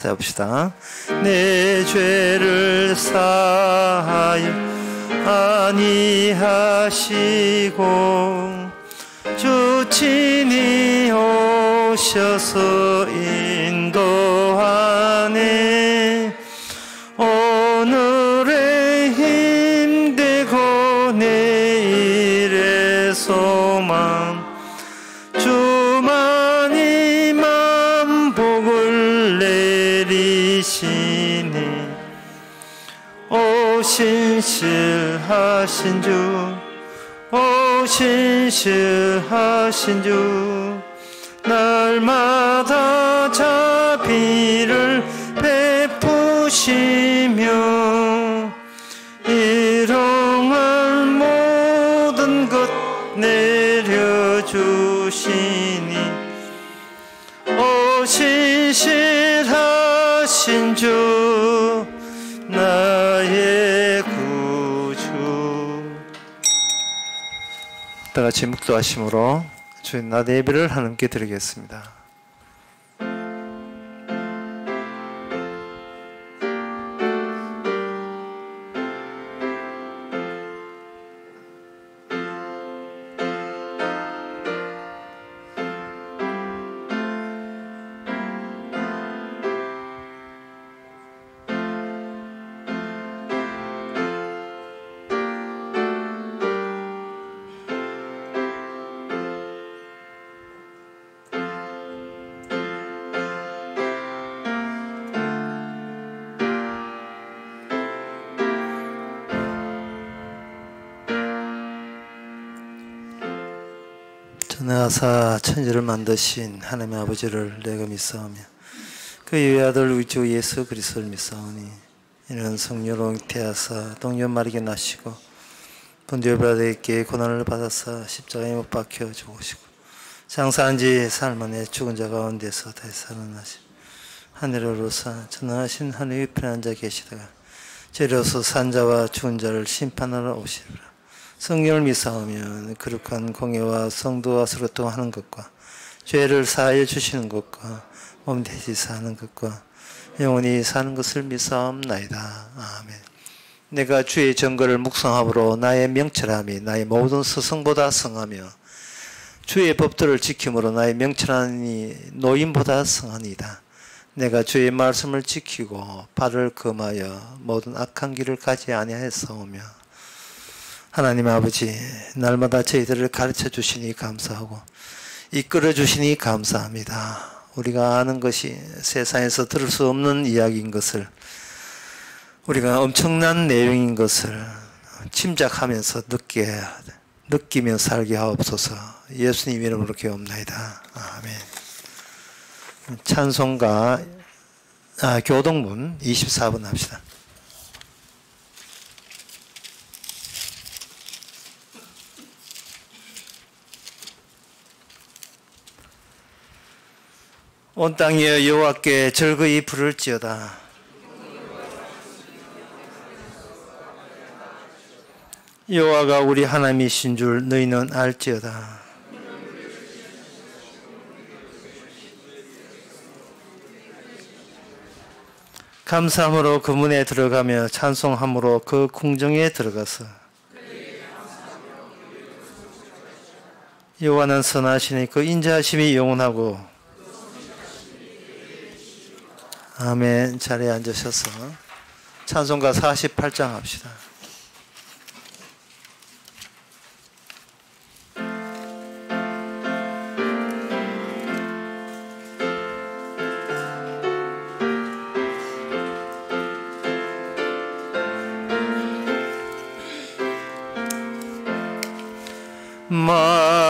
해봅시다. 내 죄를 사하여 아니하시고 주 친히 오셔서 인도하네. 오늘의 힘되고 내일의 소망 주만이 만복을 내리시니 오 신실하신 주, 오 신실하신 주, 날마다 자비를 베푸시며 일용할 모든 것 내려주시니 오 신실하신 주, 나의 구주. 다같이 묵도하심으로 주의 낮 예배를 하나님께 드리겠습니다. 전하사 천지를 만드신 하나님의 아버지를 내가 믿사오며 그 유의 아들 우리 주 예수 그리스도를 믿사오니 이는 성령으로 잉태하사 동년 마리게 나시고 본디오 빌라도에게 고난을 받아사 십자가에 못 박혀 죽으시고 장사한 지 사흘 만에 죽은 자 가운데서 다시 살아나시고 하늘에 오르사 전능하신 하늘 위에 편한 자 계시다가 죄로서 산 자와 죽은 자를 심판하러 오시리라. 성령을 믿사오며 거룩한 공예와 성도와 서로 통하는 것과 죄를 사하여 주시는 것과 몸 대지사하는 것과 영원히 사는 것을 믿사옵나이다. 아멘. 내가 주의 정거를 묵상함으로 나의 명철함이 나의 모든 스승보다 성하며 주의 법도를 지킴으로 나의 명철함이 노인보다 성하니이다. 내가 주의 말씀을 지키고 발을 금하여 모든 악한 길을 가지 아니하였사오며 하나님 아버지, 날마다 저희들을 가르쳐 주시니 감사하고 이끌어 주시니 감사합니다. 우리가 아는 것이 세상에서 들을 수 없는 이야기인 것을, 우리가 엄청난 내용인 것을 침작하면서 느끼며 살게 하옵소서. 예수님 이름으로 기도합나이다. 아멘. 찬송가 교동문 24번 합시다. 온 땅이여 여호와께 즐거이 부를지어다. 여호와가 우리 하나님이신 줄 너희는 알지어다. 감사함으로 그 문에 들어가며 찬송함으로 그 궁정에 들어가서 여호와는 선하시니 그 인자하심이 영원하고. 아멘. 자리에 앉으셔서 찬송가 48장 합시다.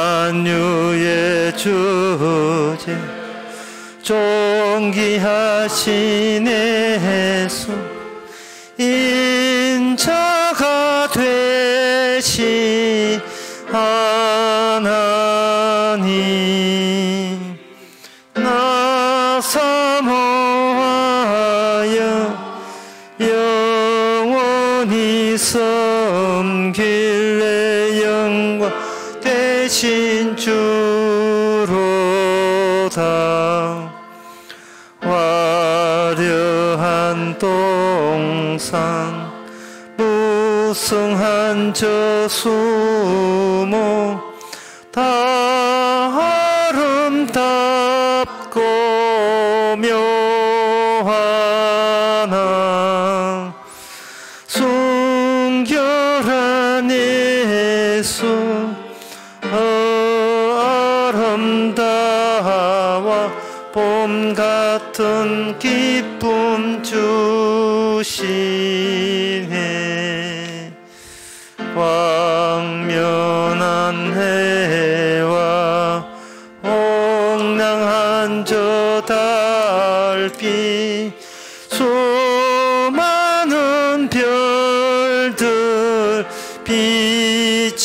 만유의 주제 존귀하신 예수 인자가 되신 하나님 나 사모하여 영원히 섬길래 영광 되신 주로다. 화려 동산 무성한 저 수목 다 아름답고 묘하나 순결한 예수 아름다워 봄 같은 기쁨 주시네 광명한 해와 옹랑한 저 달빛 수많은 별들 빛이나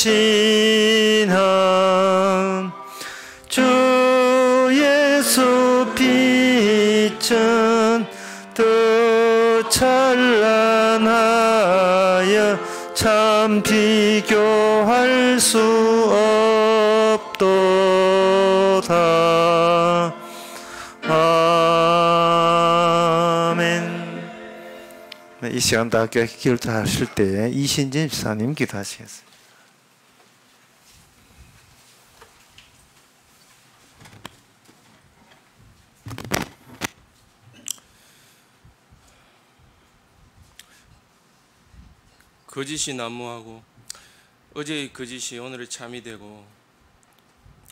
주 예수 빛은 더 찬란하여 참 비교할 수 없도다. 아멘. 이 시간 다 기도하실 때 이신진 집사님 기도하시겠습니다. 거짓이 난무하고 어제의 거짓이 오늘의 참이 되고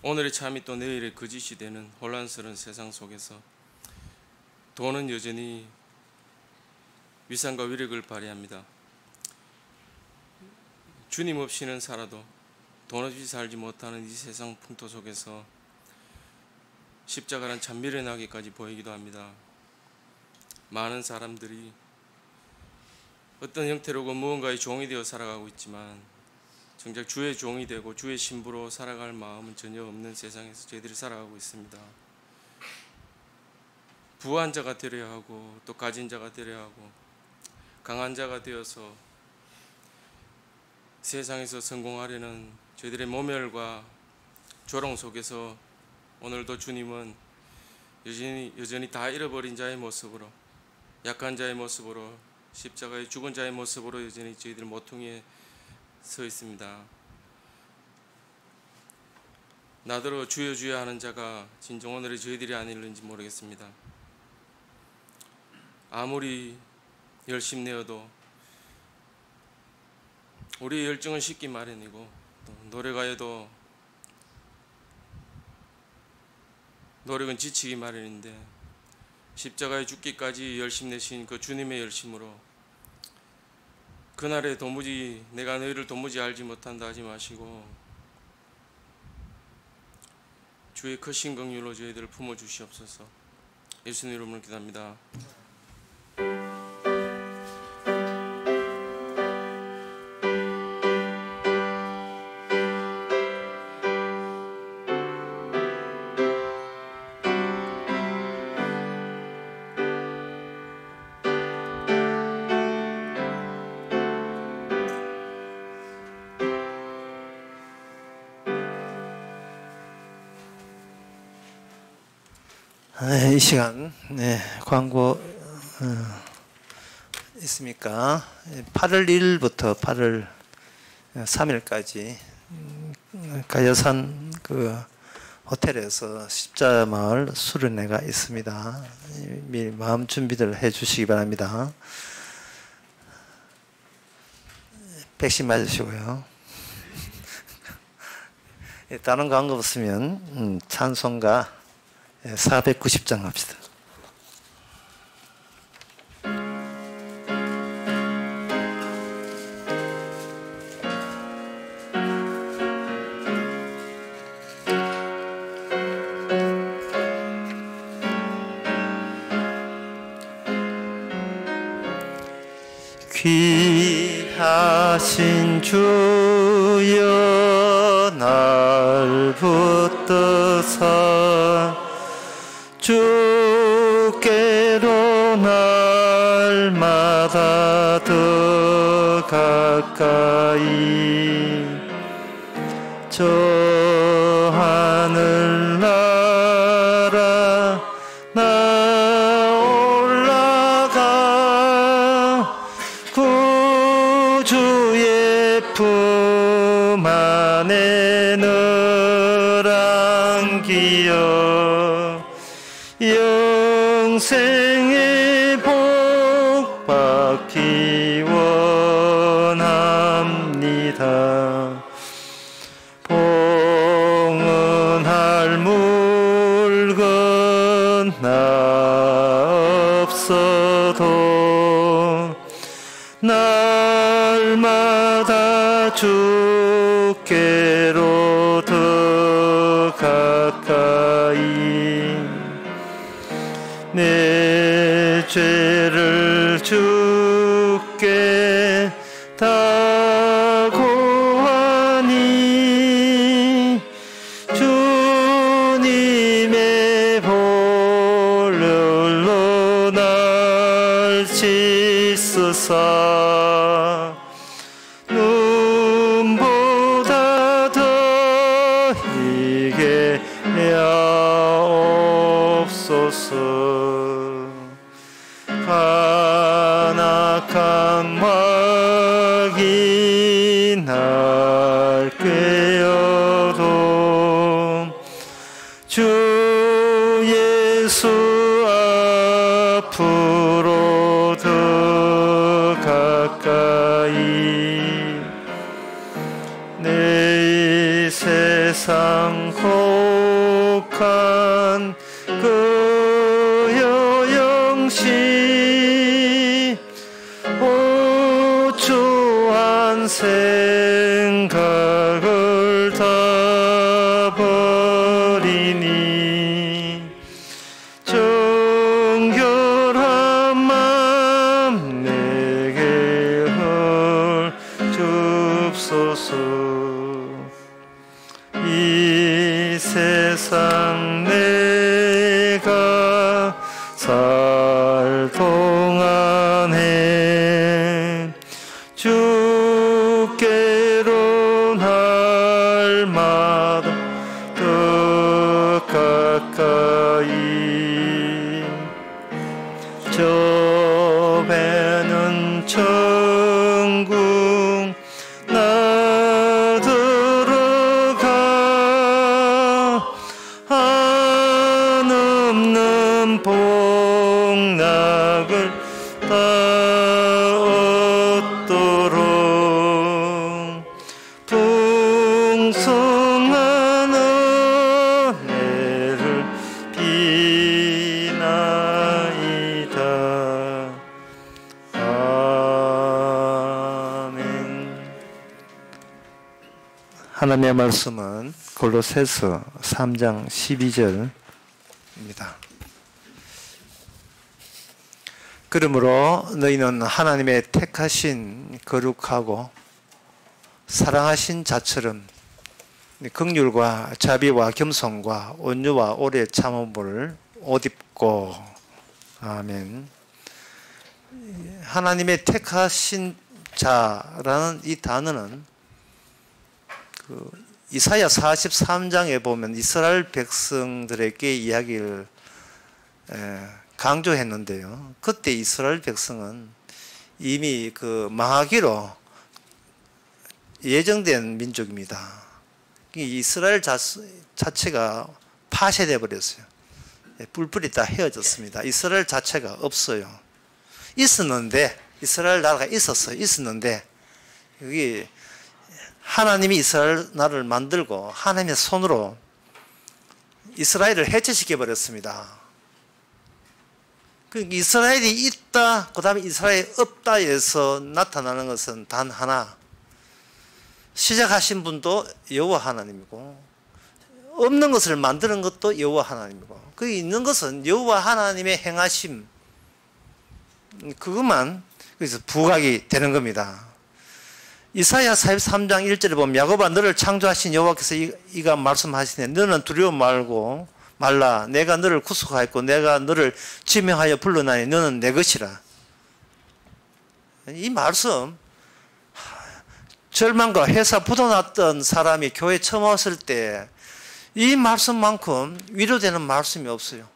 오늘의 참이 또 내일의 거짓이 되는 혼란스러운 세상 속에서 돈은 여전히 위상과 위력을 발휘합니다. 주님 없이는 살아도 돈 없이 살지 못하는 이 세상 풍토 속에서 십자가는 참 미련하게까지 보이기도 합니다. 많은 사람들이 어떤 형태로고 무언가의 종이 되어 살아가고 있지만 정작 주의 종이 되고 주의 신부로 살아갈 마음은 전혀 없는 세상에서 저희들이 살아가고 있습니다. 부한 자가 되려야 하고 또 가진 자가 되려야 하고 강한 자가 되어서 세상에서 성공하려는 저희들의 모멸과 조롱 속에서 오늘도 주님은 여전히 다 잃어버린 자의 모습으로 약한 자의 모습으로 십자가의 죽은 자의 모습으로 여전히 저희들 모퉁이에 서 있습니다. 나더러 주여 주여 하는 자가 진정 오늘의 저희들이 아닐는지 모르겠습니다. 아무리 열심 내어도 우리의 열정은 식기 마련이고 또 노력하여도 노력은 지치기 마련인데 십자가에 죽기까지 열심 내신 그 주님의 열심으로 그날에 도무지 내가 너희를 도무지 알지 못한다 하지 마시고 주의 크신 긍휼로 저희들을 품어주시옵소서. 예수님 이름으로 기도합니다. 이 시간 광고 있습니까? 8월 1일부터 8월 3일까지 가여산 그 호텔에서 십자마을 수련회가 있습니다. 미리 마음 준비들 해주시기 바랍니다. 백신 맞으시고요. 다른 광고 없으면 찬송가 490장 합시다. 귀하신 주여 날 붙드사 주께로 날마다 더 가까이 저 하늘나라 나 올라갈 주의 품 안에 늘 안기어 영생의 복 받기 원합니다. 봉헌할 물건 나 없어도 날마다 주께로 더 가까이 내 죄를 주께 다 고하니 주님의 보혈로 날 씻으사 눈보다 더 희게 하옵소서. 간악한 마귀 날 꾀어도 주 예수 앞으로 더 가까이 내 이 세상 곡한 그 여영시 오초한 생각을 다 버리니 정결한 맘 내게 줍소서. 이 세상 내가 살 동안에 주께로 날마다 더 가까이 저 배는 천국 나 들어가 한없는 복락을 다 얻도록 풍성한 은혜를 비나이다. 아멘. 하나님의 말씀은 골로새서 3장 12절입니다. 그러므로 너희는 하나님의 택하신 거룩하고 사랑하신 자처럼 긍휼과 자비와 겸손과 온유와 오래 참음을 옷 입고. 아멘. 하나님의 택하신 자라는 이 단어는 이사야 43장에 보면 이스라엘 백성들에게 이야기를 강조했는데요. 그때 이스라엘 백성은 이미 망하기로 예정된 민족입니다. 이스라엘 자체가 파쇄되어 버렸어요. 뿔뿔이 다 헤어졌습니다. 이스라엘 자체가 없어요. 있었는데, 이스라엘 나라가 있었는데 여기 하나님이 이스라엘 나라를 만들고 하나님의 손으로 이스라엘을 해체시켜 버렸습니다. 이스라엘이 있다, 그 다음에 이스라엘이 없다에서 나타나는 것은 단 하나. 시작하신 분도 여호와 하나님이고 없는 것을 만드는 것도 여호와 하나님이고 그 있는 것은 여호와 하나님의 행하심, 그것만 그래서 부각이 되는 겁니다. 이사야 43장 1절에 보면 야곱아 너를 창조하신 여호와께서 이가 말씀하시네 너는 두려워 말라 내가 너를 구속하였고 내가 너를 지명하여 불러나니 너는 내 것이라. 이 말씀 절망과 회사 붙어났던 사람이 교회 처음 왔을 때 이 말씀만큼 위로되는 말씀이 없어요.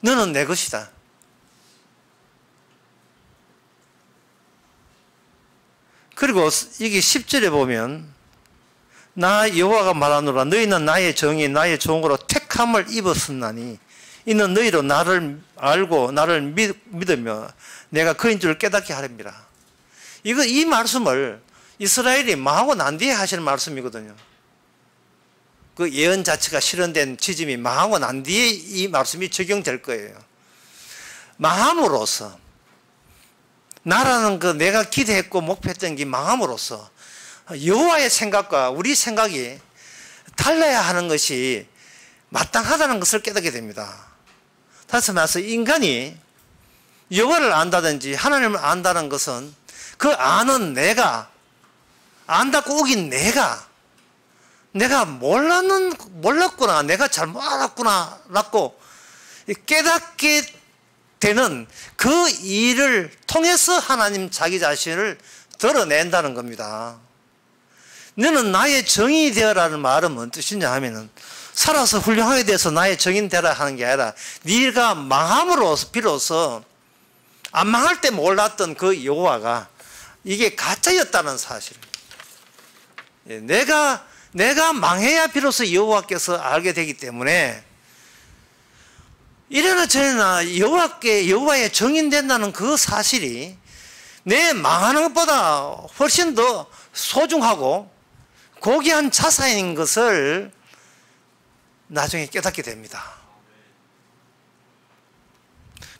너는 내 것이다. 그리고 이게 10절에 보면 나 여호와가 말하노라 너희는 나의 정의 나의 종으로 택함을 입었으나니 이는 너희로 나를 알고 나를 믿으며 내가 그인 줄 깨닫게 하렵니다. 이 말씀을 이스라엘이 망하고 난 뒤에 하시는 말씀이거든요. 그 예언 자체가 실현된 지점이 망하고 난 뒤에 이 말씀이 적용될 거예요. 망함으로써 나라는 그 내가 기대했고 목표했던 게 망함으로써 여호와의 생각과 우리 생각이 달라야 하는 것이 마땅하다는 것을 깨닫게 됩니다. 다시 말해서 인간이 여호와를 안다든지 하나님을 안다는 것은 그 아는 내가 안다고 우긴 내가 몰랐구나 내가 잘못 알았구나 라고 깨닫게 되는 그 일을 통해서 하나님 자기 자신을 드러낸다는 겁니다. 너는 나의 정인이 되어라는 말은 뭔 뜻이냐 하면은 살아서 훌륭하게 돼서 나의 정인 되라 하는 게 아니라 네가 망함으로 비로소 안 망할 때 몰랐던 그 여호와가 이게 가짜였다는 사실. 내가 망해야 비로소 여호와께서 알게 되기 때문에 이래나 저래나 여호와의 정인 된다는 그 사실이 내 망하는 것보다 훨씬 더 소중하고 고귀한 자산인 것을 나중에 깨닫게 됩니다.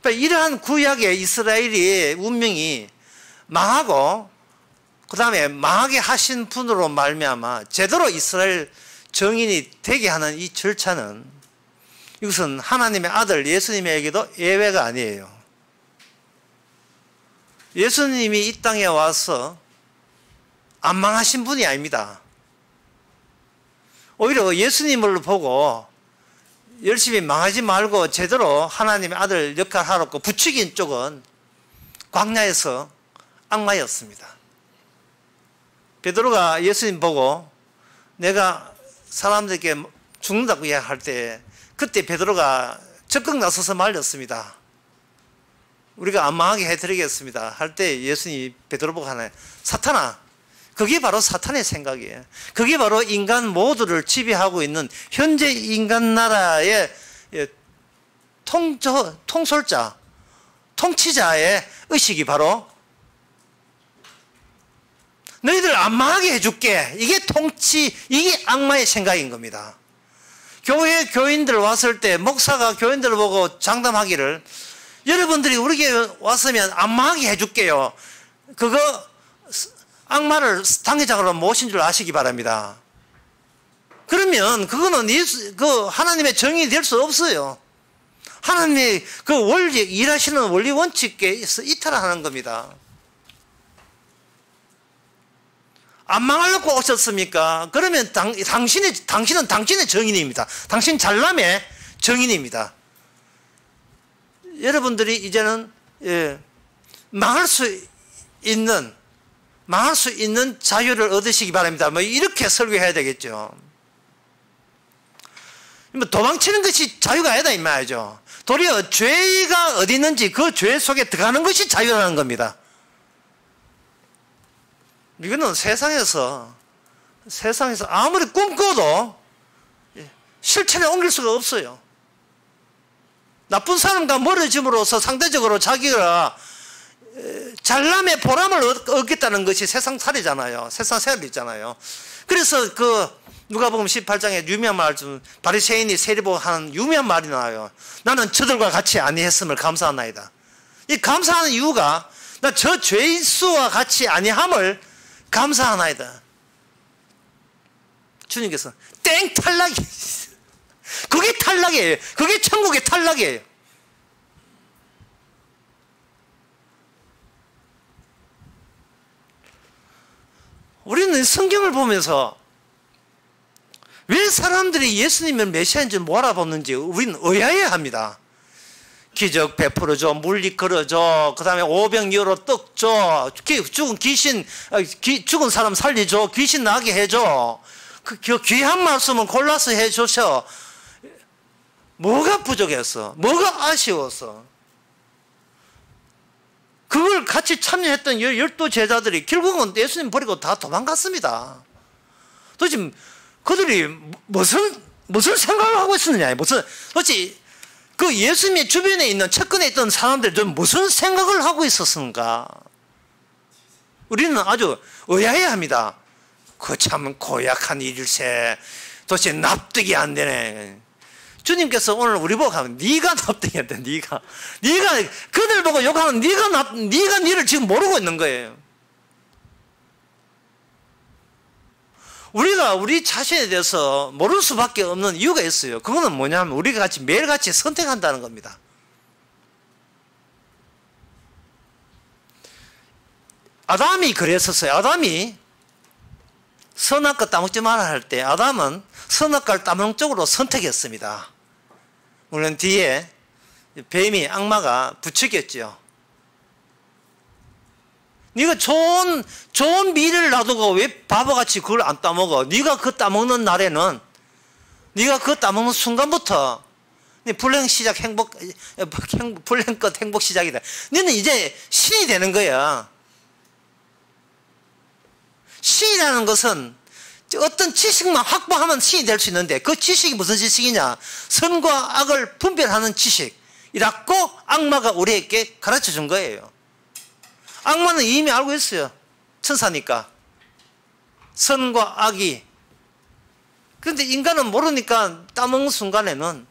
그러니까 이러한 구약의 이스라엘의 운명이 망하고 그 다음에 망하게 하신 분으로 말미암아 제대로 이스라엘 정인이 되게 하는 이 절차는 이것은 하나님의 아들 예수님에게도 예외가 아니에요. 예수님이 이 땅에 와서 안 망하신 분이 아닙니다. 오히려 예수님을 보고 열심히 망하지 말고 제대로 하나님의 아들 역할을 하라고 부추긴 쪽은 광야에서 악마였습니다. 베드로가 예수님 보고 내가 사람들에게 죽는다고 이야기할 때 그때 베드로가 적극 나서서 말렸습니다. 우리가 안 망하게 해드리겠습니다 할 때 예수님이 베드로 보고 하나요? 사탄아, 그게 바로 사탄의 생각이에요. 그게 바로 인간 모두를 지배하고 있는 현재 인간 나라의 통솔자, 통치자의 의식이 바로 너희들 안 망하게 해줄게. 이게 이게 악마의 생각인 겁니다. 교회 교인들 왔을 때 목사가 교인들을 보고 장담하기를 여러분들이 우리 교회 왔으면 안 망하게 해줄게요. 그거 악마를 당회장으로 모신 줄 아시기 바랍니다. 그러면 그거는 하나님의 정의이 될 수 없어요. 하나님의 그 원리, 일하시는 원리 원칙에서 이탈하는 겁니다. 안 망하려고 오셨습니까? 그러면 당신은 당신의 정인입니다. 당신 잘남의 정인입니다. 여러분들이 이제는 망할 수 있는 자유를 얻으시기 바랍니다. 뭐 이렇게 설교해야 되겠죠. 도망치는 것이 자유가 아니다 이 말이죠. 도리어 죄가 어디 있는지 그 죄 속에 들어가는 것이 자유라는 겁니다. 이거는 세상에서 아무리 꿈꿔도 실천에 옮길 수가 없어요. 나쁜 사람과 멀어짐으로써 상대적으로 자기가 잘남의 보람을 얻겠다는 것이 세상 살이잖아요. 세상 생활이잖아요. 그래서 누가복음 18장에 유명한 말 좀 바리새인이 세리보고 하는 유명한 말이 나와요. 나는 저들과 같이 아니했음을 감사하나이다. 이 감사하는 이유가 나 저 죄인수와 같이 아니함을 감사하나이다. 주님께서 땡 탈락이 그게 탈락이에요. 그게 천국의 탈락이에요. 우리는 성경을 보면서 왜 사람들이 예수님을 메시아인 줄 못 알아보는지 우리는 의아해야 합니다. 기적 베풀어줘, 물리 걸어줘, 그 다음에 오병이어로 떡 줘, 죽은 사람 살려줘, 귀신 나게 해줘. 그 귀한 말씀은 골라서 해주셔. 뭐가 부족했어? 뭐가 아쉬웠어? 그걸 같이 참여했던 12제자들이 결국은 예수님 버리고 다 도망갔습니다. 도대체 그들이 무슨 생각을 하고 있었느냐, 도대체 그 예수님의 주변에 있는 측근에 있던 사람들이 좀 무슨 생각을 하고 있었는가? 우리는 아주 의아해 합니다. 그 참 고약한 일일세. 도대체 납득이 안 되네. 주님께서 오늘 우리 보고 하면 네가 납득이 안 돼. 네가 그들 보고 욕하는 네가 니를 지금 모르고 있는 거예요. 우리가 우리 자신에 대해서 모를 수밖에 없는 이유가 있어요. 그거는 뭐냐면 우리가 매일같이 선택한다는 겁니다. 아담이 그랬었어요. 아담이 선악과 따먹지 마라 할 때 아담은 선악과를 따먹는 쪽으로 선택했습니다. 물론 뒤에 뱀이 악마가 부추겼죠. 네가 좋은 미를 놔두고 왜 바보같이 그걸 안 따먹어? 네가 그 따먹는 날에는, 네가 그 따먹는 순간부터 불행 끝 행복 시작이다. 너는 이제 신이 되는 거야. 신이라는 것은 어떤 지식만 확보하면 신이 될 수 있는데, 그 지식이 무슨 지식이냐? 선과 악을 분별하는 지식이라고 악마가 우리에게 가르쳐 준 거예요. 악마는 이미 알고 있어요. 천사니까. 선과 악이. 그런데 인간은 모르니까 따먹는 순간에는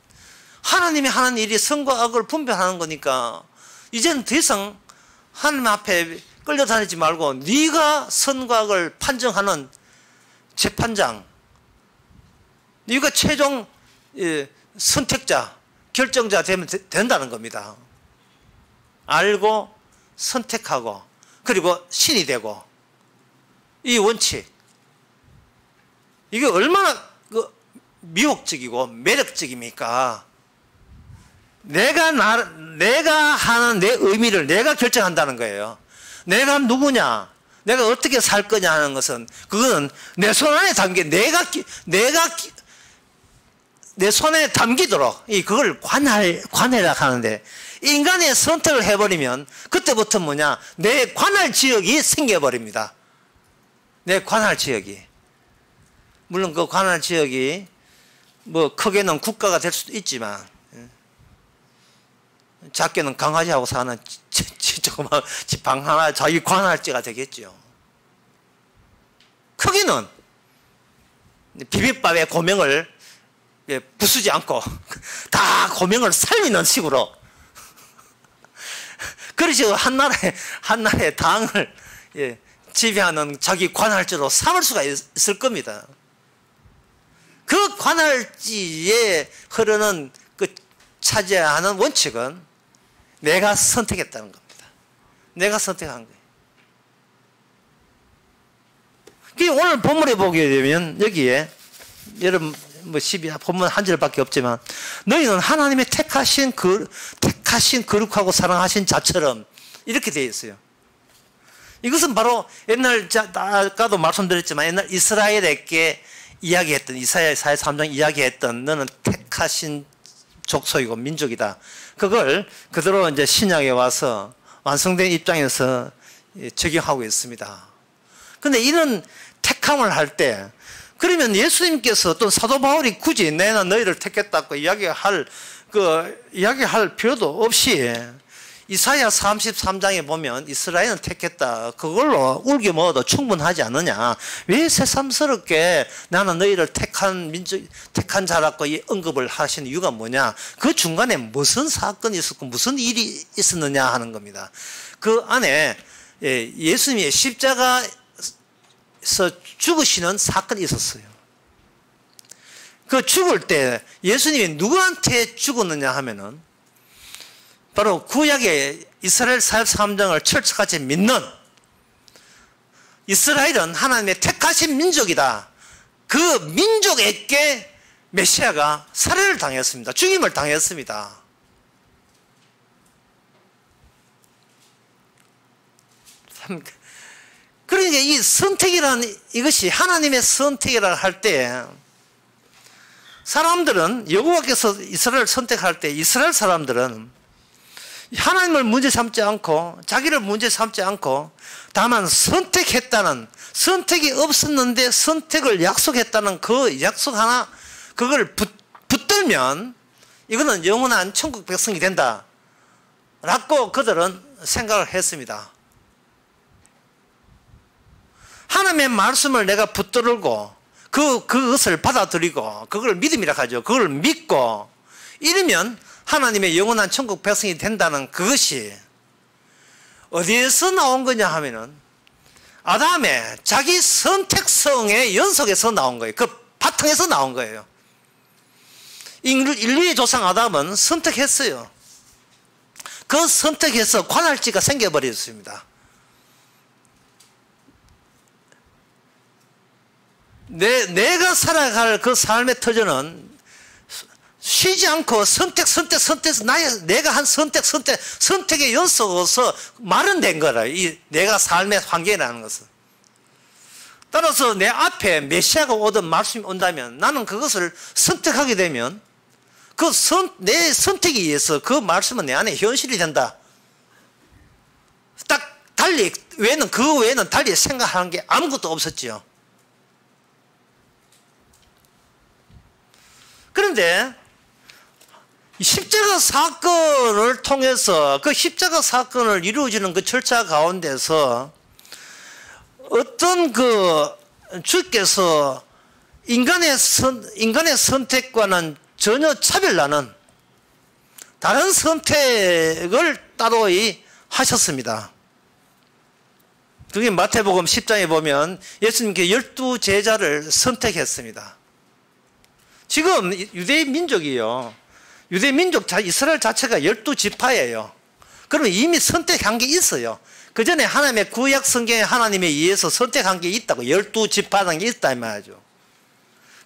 하나님이 하는 일이 선과 악을 분별하는 거니까 이제는 더 이상 하나님 앞에 끌려다니지 말고 네가 선과 악을 판정하는 재판장, 네가 최종 선택자, 결정자 되면 된다는 겁니다. 알고 선택하고 그리고 신이 되고, 이 원칙, 이게 얼마나 미혹적이고 매력적입니까? 내가 하는 내 의미를 내가 결정한다는 거예요. 내가 누구냐, 내가 어떻게 살 거냐 하는 것은, 그거는 내 손 안에 내 손에 담기도록 그걸 관해라 하는데, 인간의 선택을 해버리면 그때부터 뭐냐, 내 관할 지역이 생겨버립니다. 내 관할 지역이. 물론 그 관할 지역이 뭐 크게는 국가가 될 수도 있지만, 작게는 강아지하고 사는 조그만 방 하나 자기 관할지가 되겠죠. 크게는 비빔밥의 고명을 부수지 않고 다 고명을 살리는 식으로, 그래서 한 나라의 당을 지배하는 자기 관할지로 삼을 수가 있을 겁니다. 그 관할지에 흐르는 그 차지하는 원칙은 내가 선택했다는 겁니다. 내가 선택한 거예요. 오늘 본문에 보게 되면 여기에 여러분 본문 한 절밖에 없지만, 너희는 하나님의 택하신 거룩하고 사랑하신 자처럼, 이렇게 되어 있어요. 이것은 바로 옛날, 아까도 말씀드렸지만 옛날 이스라엘에게 이야기했던, 이사야 43장 이야기했던 너는 택하신 족속이고 민족이다. 그걸 그대로 이제 신약에 와서 완성된 입장에서 적용하고 있습니다. 그런데 이런 택함을 할 때, 그러면 예수님께서 또 사도 바울이 굳이 내가 너희를 택했다고 이야기할 필요도 없이, 이사야 33장에 보면 이스라엘은 택했다, 그걸로 울게 먹어도 충분하지 않느냐, 왜 새삼스럽게 나는 너희를 택한 자라고 이 언급을 하신 이유가 뭐냐, 그 중간에 무슨 사건이 있었고 무슨 일이 있었느냐 하는 겁니다. 그 안에 예수님의 십자가에서 죽으시는 사건이 있었어요. 그 죽을 때 예수님이 누구한테 죽었느냐 하면은 바로 구약의 이스라엘 43장을 철저같이 믿는, 이스라엘은 하나님의 택하신 민족이다, 그 민족에게 메시아가 살해를 당했습니다. 죽임을 당했습니다. 그러니까 이 선택이라는 이것이 하나님의 선택이라 할 때, 사람들은 여호와께서 이스라엘을 선택할 때 이스라엘 사람들은 하나님을 문제 삼지 않고 자기를 문제 삼지 않고 다만 선택했다는, 선택이 없었는데 선택을 약속했다는 그 약속 하나, 그걸 붙들면 이거는 영원한 천국 백성이 된다 라고 그들은 생각을 했습니다. 하나님의 말씀을 내가 붙들고 그것을 받아들이고 그걸 믿음이라 하죠. 그걸 믿고 이러면 하나님의 영원한 천국 백성이 된다는 그것이 어디에서 나온 거냐 하면은 아담의 자기 선택성의 연속에서 나온 거예요. 그 바탕에서 나온 거예요. 인류의 조상 아담은 선택했어요. 그 선택에서 관할지가 생겨버렸습니다. 내가 살아갈 그 삶의 터전은 쉬지 않고 선택, 내가 한 선택의 연속으로서 마련된 거라. 이 내가 삶의 환경이라는 것은. 따라서 내 앞에 메시아가 오든 말씀이 온다면 나는 그것을 선택하게 되면 내 선택에 의해서 그 말씀은 내 안에 현실이 된다. 딱 달리, 그 외에는 달리 생각하는 게 아무것도 없었지요. 그런데 십자가 사건을 통해서 그 십자가 사건을 이루어지는 그 절차 가운데서 어떤 주께서 인간의 선택과는 전혀 차별나는 다른 선택을 따로이 하셨습니다. 그게 마태복음 10장에 보면 예수님께 12제자를 선택했습니다. 지금 유대 민족이요. 유대 민족 이스라엘 자체가 12지파예요. 그러면 이미 선택한 게 있어요. 그 전에 하나님의 구약 성경에 하나님에 의해서 선택한 게 있다고. 12지파라는 게 있다 이 말이죠.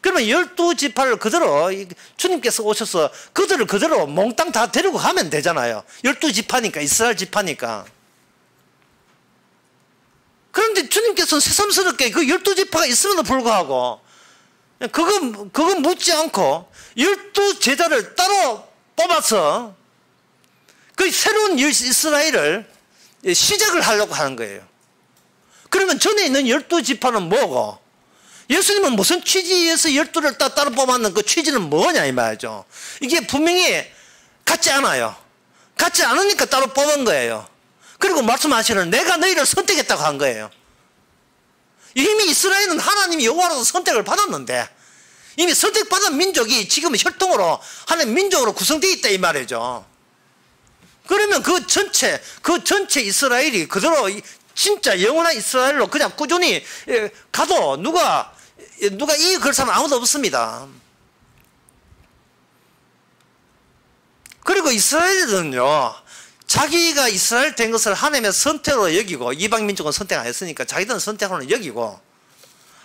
그러면 12지파를 그대로 주님께서 오셔서 그들을 그대로 몽땅 다 데리고 가면 되잖아요. 12지파니까, 이스라엘 지파니까. 그런데 주님께서는 새삼스럽게 그 12지파가 있음에도 불구하고 그건 묻지 않고 12제자를 따로 뽑아서 그 새로운 이스라엘을 시작을 하려고 하는 거예요. 그러면 전에 있는 12지파는 뭐고 예수님은 무슨 취지에서 12를 따로 뽑았는 그 취지는 뭐냐 이 말이죠. 이게 분명히 같지 않아요. 같지 않으니까 따로 뽑은 거예요. 그리고 말씀하시는 내가 너희를 선택했다고 한 거예요. 이미 이스라엘은 하나님이 여호와로서 선택을 받았는데 이미 선택받은 민족이 지금 혈통으로 하나님 민족으로 구성되어 있다 이 말이죠. 그러면 그 전체 이스라엘이 그대로 진짜 영원한 이스라엘로 그냥 꾸준히 가도 누가 이익을 사면 아무도 없습니다. 그리고 이스라엘은요, 자기가 이스라엘 된 것을 하나님의 선택으로 여기고 이방 민족은 선택 안 했으니까 자기들은 선택으로 여기고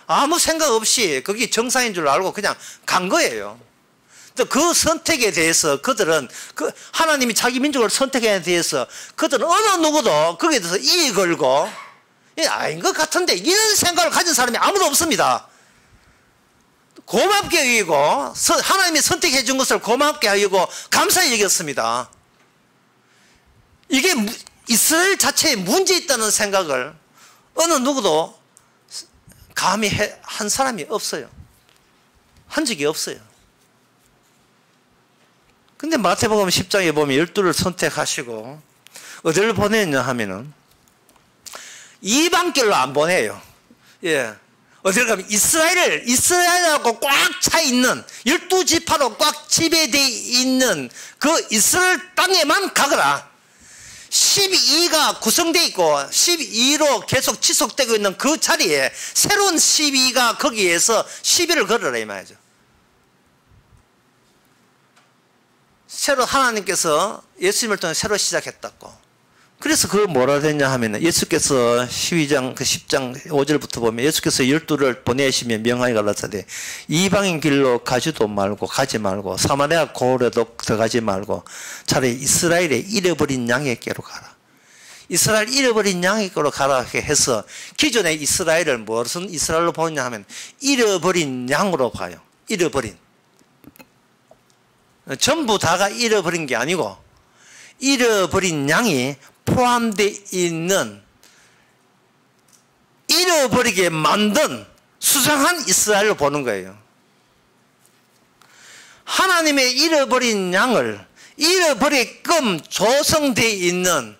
아무 생각 없이 그게 정상인 줄 알고 그냥 간 거예요. 그 선택에 대해서 그들은 하나님이 자기 민족을 선택에 대해서 그들은 어느 누구도 거기에 대해서 이의 걸고 아닌 것 같은데 이런 생각을 가진 사람이 아무도 없습니다. 고맙게 여기고 하나님이 선택해 준 것을 고맙게 여기고 감사히 여겼습니다. 이게 이스라엘 자체에 문제 있다는 생각을 어느 누구도 감히 한 사람이 없어요. 한 적이 없어요. 근데 마태복음 10장에 보면 12를 선택하시고 어디를 보냈냐 하면은 이방길로 안 보내요. 예. 어디를 가면 이스라엘하고 꽉 차 있는 12지파로 꽉 지배되어 있는 그 이스라엘 땅에만 가거라. 12가 구성되어 있고 12로 계속 지속되고 있는 그 자리에 새로운 12가 거기에서 시비를 걸어라 이 말이죠. 새로 하나님께서 예수님을 통해 새로 시작했다고. 그래서 그걸 뭐라 했냐 하면 예수께서 12장 10장 5절부터 보면 예수께서 12를 보내시며 명하여 가라사대 이방인 길로 가지 말고 사마리아 고을에도 들어가지 말고 차라리 이스라엘의 잃어버린 양에게로 가라. 이스라엘 잃어버린 양에게로 가라 해서 기존의 이스라엘을 무슨 이스라엘로 보느냐 하면 잃어버린 양으로 봐요. 잃어버린. 전부 다가 잃어버린 게 아니고 잃어버린 양이 포함되어 있는, 잃어버리게 만든 수상한 이스라엘로 보는 거예요. 하나님의 잃어버린 양을 잃어버리게끔 조성되어 있는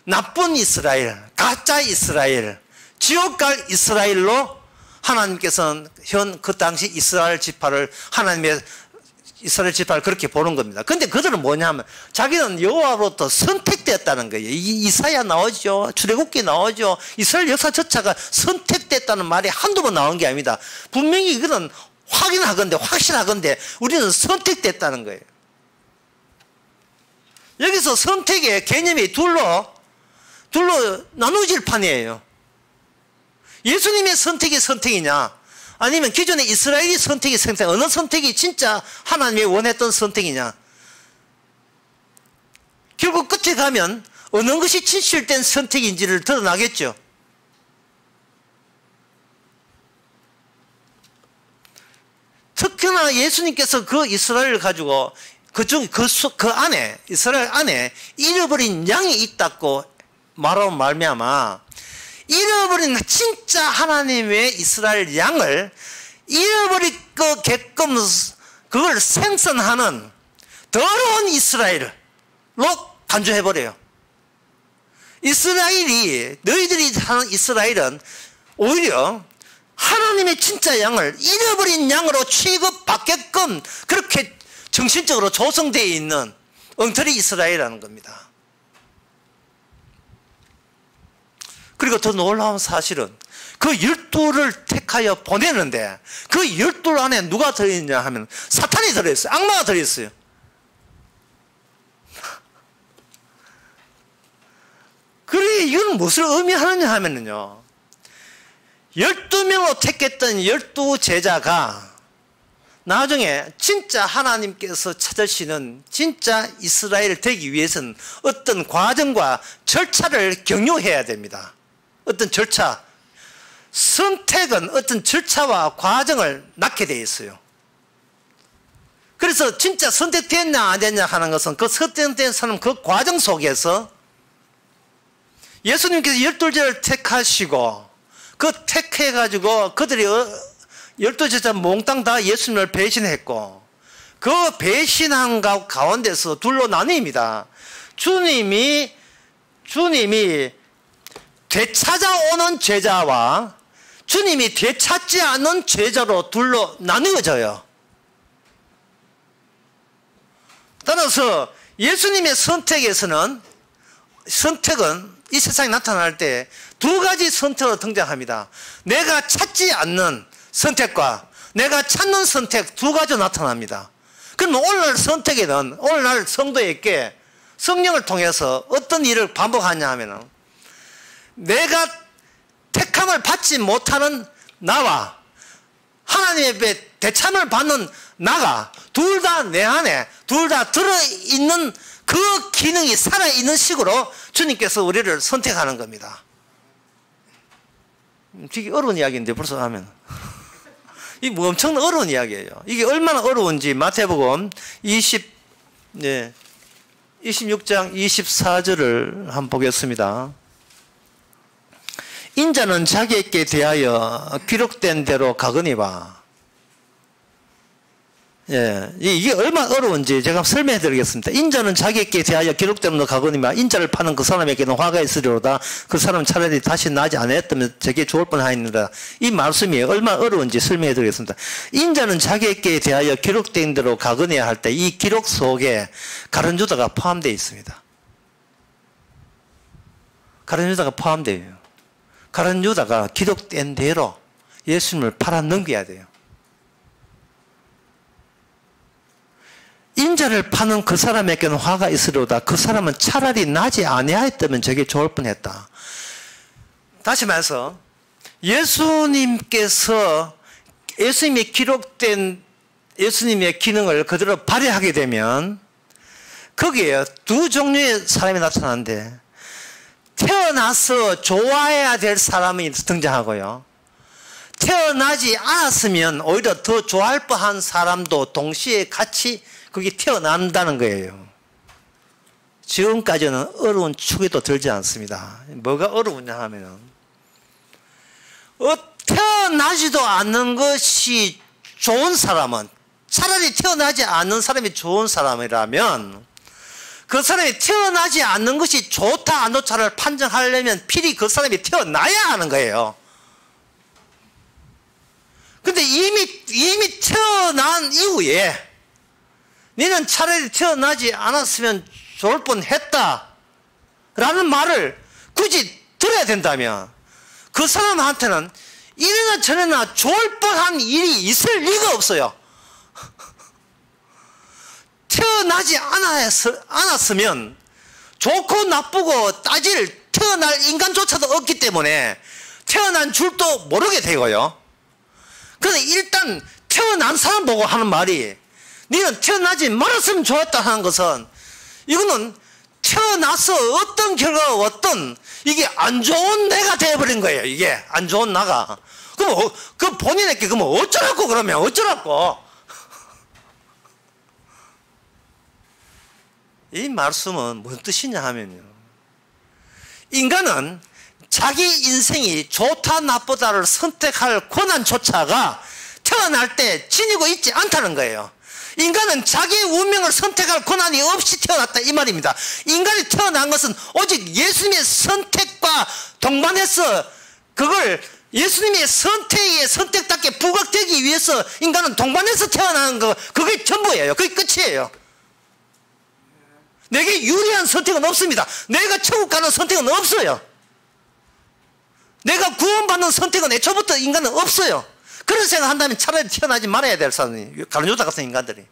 나쁜 이스라엘, 가짜 이스라엘, 지옥 갈 이스라엘로 하나님께서는 그 당시 이스라엘 지파를, 하나님의 이스라엘 지파를 그렇게 보는 겁니다. 근데 그들은 뭐냐 하면 자기는 여호와로부터 선택됐다는 거예요. 이사야 나오죠. 출애굽기 나오죠. 이스라엘 역사 전체가 선택됐다는 말이 한두 번 나온 게 아닙니다. 분명히 이거는 확인하건대, 확신하건대 우리는 선택됐다는 거예요. 여기서 선택의 개념이 둘로 나누어질 판이에요. 예수님의 선택이 선택이냐, 아니면 기존의 이스라엘이 선택이 선택, 어느 선택이 진짜 하나님이 원했던 선택이냐. 결국 끝에 가면 어느 것이 진실된 선택인지를 드러나겠죠. 특히나 예수님께서 그 이스라엘을 가지고 그 안에, 이스라엘 안에 잃어버린 양이 있다고 말하고 말미암아 잃어버린 진짜 하나님의 이스라엘 양을 잃어버리게끔 그걸 생성하는 더러운 이스라엘로 간주해버려요. 너희들이 하는 이스라엘은 오히려 하나님의 진짜 양을 잃어버린 양으로 취급받게끔 그렇게 정신적으로 조성되어 있는 엉터리 이스라엘이라는 겁니다. 그리고 더 놀라운 사실은 그 12를 택하여 보내는데 그 12 안에 누가 들어있냐 하면 사탄이 들어있어요. 악마가 들어있어요. 그래, 이건 무엇을 의미하느냐 하면요, 12명으로 택했던 12제자가 나중에 진짜 하나님께서 찾으시는 진짜 이스라엘 되기 위해서는 어떤 과정과 절차를 경유해야 됩니다. 어떤 절차, 선택은 어떤 절차와 과정을 낳게 되어 있어요. 그래서 진짜 선택됐냐 안 됐냐 하는 것은 그 선택된 사람 그 과정 속에서 예수님께서 12제를 택하시고 그 택해가지고 그들이 12제자 몽땅 다 예수님을 배신했고 그 배신한 가운데서 둘로 나뉩니다. 주님이 되찾아오는 제자와 주님이 되찾지 않는 제자로 둘로 나누어져요. 따라서 예수님의 선택은 이 세상에 나타날 때 두 가지 선택으로 등장합니다. 내가 찾지 않는 선택과 내가 찾는 선택 두 가지로 나타납니다. 그럼 오늘날 선택에는 오늘날 성도에게 성령을 통해서 어떤 일을 반복하냐 하면은 내가 택함을 받지 못하는 나와 하나님의 대참을 받는 나가 둘 다 내 안에 둘 다 들어있는 그 기능이 살아있는 식으로 주님께서 우리를 선택하는 겁니다. 되게 어려운 이야기인데 벌써 하면 이게 뭐 엄청난 어려운 이야기예요. 이게 얼마나 어려운지 마태복음 26장 24절을 한번 보겠습니다. 인자는 자기에게 대하여 기록된 대로 가거니와. 예, 이게 얼마나 어려운지 제가 설명해 드리겠습니다. 인자는 자기에게 대하여 기록된 대로 가거니와. 인자를 파는 그 사람에게는 화가 있으리로다. 그 사람 차라리 다시 나지 않았다면 제게 좋을 뻔하였느니라. 이 말씀이 얼마나 어려운지 설명해 드리겠습니다. 인자는 자기에게 대하여 기록된 대로 가거니와 할 때 이 기록 속에 가룟 유다가 포함되어 있습니다. 가룟 유다가 포함되어 있어요. 가룟 유다가 기록된 대로 예수님을 팔아 넘겨야 돼요. 인자를 파는 그 사람에게는 화가 있으리로다. 그 사람은 차라리 나지 아니하였다면 저게 좋을 뻔했다. 다시 말해서 예수님이 기록된 예수님의 기능을 그대로 발휘하게 되면 거기에 두 종류의 사람이 나타나는데 태어나서 좋아해야 될 사람이 등장하고요. 태어나지 않았으면 오히려 더 좋아할 뻔한 사람도 동시에 같이 그게 태어난다는 거예요. 지금까지는 어려운 축에도 들지 않습니다. 뭐가 어려우냐 하면은 태어나지도 않는 것이 좋은 사람은, 차라리 태어나지 않는 사람이 좋은 사람이라면 그 사람이 태어나지 않는 것이 좋다 안 좋다를 판정하려면 필히 그 사람이 태어나야 하는 거예요. 근데 이미 태어난 이후에 너는 차라리 태어나지 않았으면 좋을 뻔했다 라는 말을 굳이 들어야 된다면 그 사람한테는 이래나 저래나 좋을 뻔한 일이 있을 리가 없어요. 태어나지 않았으면 좋고 나쁘고 따질 태어날 인간조차도 없기 때문에 태어난 줄도 모르게 되고요. 그런데 일단 태어난 사람 보고 하는 말이 너는 태어나지 말았으면 좋았다 하는 것은 이거는 태어나서 어떤 결과가 왔든 이게 안 좋은 내가 되어버린 거예요. 이게 안 좋은 나가. 그럼 그 본인에게 그러면 어쩌라고, 그러면 어쩌라고. 이 말씀은 무슨 뜻이냐 하면요, 인간은 자기 인생이 좋다 나쁘다를 선택할 권한조차가 태어날 때 지니고 있지 않다는 거예요. 인간은 자기의 운명을 선택할 권한이 없이 태어났다 이 말입니다. 인간이 태어난 것은 오직 예수님의 선택과 동반해서 그걸 예수님의 선택답게 부각되기 위해서 인간은 동반해서 태어나는 거, 그게 전부예요. 그게 끝이에요. 내게 유리한 선택은 없습니다. 내가 천국 가는 선택은 없어요. 내가 구원받는 선택은 애초부터 인간은 없어요. 그런 생각 한다면 차라리 태어나지 말아야 될 사람이, 가룟유다 같은 인간들이.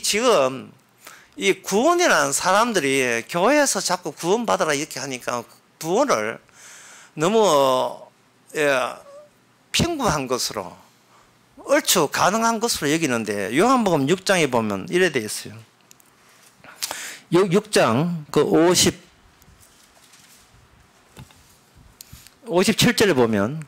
지금 이 구원이라는 사람들이 교회에서 자꾸 구원받아라 이렇게 하니까 구원을 너무 평범한 것으로, 얼추 가능한 것으로 여기는데, 요한복음 6장에 보면 이래 되어 있어요. 6장 그 57절에 보면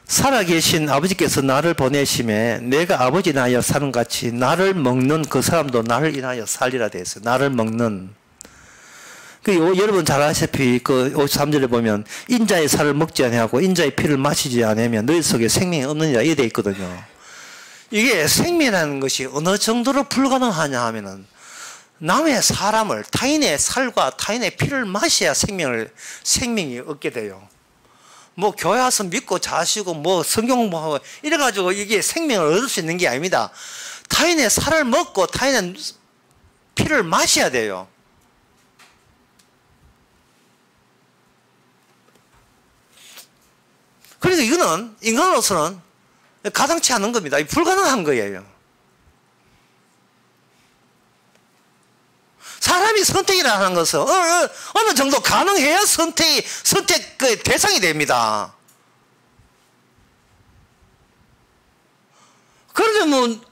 살아계신 아버지께서 나를 보내심에 내가 아버지 인하여 사는 같이 나를 먹는 그 사람도 나를 인하여 살리라 되어 있어요. 나를 먹는. 여러분 잘 아시다시피 그 53절에 보면 인자의 살을 먹지 아니하고 인자의 피를 마시지 않으면 너희 속에 생명이 없느니라 이렇게 되어 있거든요. 이게 생명이라는 것이 어느 정도로 불가능하냐 하면은 남의 사람을, 타인의 살과 타인의 피를 마셔야 생명이 얻게 돼요. 뭐 교회 와서 믿고 자시고 뭐 성경 공부하고 이래가지고 이게 생명을 얻을 수 있는 게 아닙니다. 타인의 살을 먹고 타인의 피를 마셔야 돼요. 그러니까 이거는 인간으로서는 가당치 않은 겁니다. 불가능한 거예요. 사람이 선택이라는 것은 어느 정도 가능해야 선택 그 대상이 됩니다. 그러면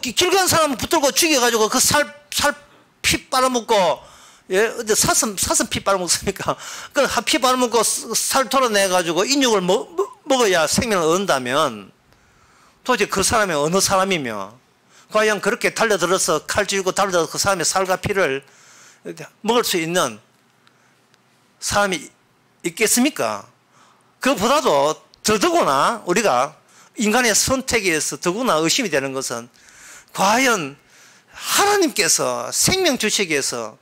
길 가는 사람 붙들고 죽여가지고 그 살 피 빨아먹고, 예, 사슴 피 빨아먹습니까? 그 피 빨아먹고 살 털어내가지고 인육을 먹어야 생명을 얻는다면 도대체 그 사람이 어느 사람이며, 과연 그렇게 달려들어서 칼 쥐고 달려들어서 그 사람의 살과 피를 먹을 수 있는 사람이 있겠습니까? 그보다도 더더구나 우리가 인간의 선택에 의해서 더구나 의심이 되는 것은, 과연 하나님께서 생명 주시기 위해서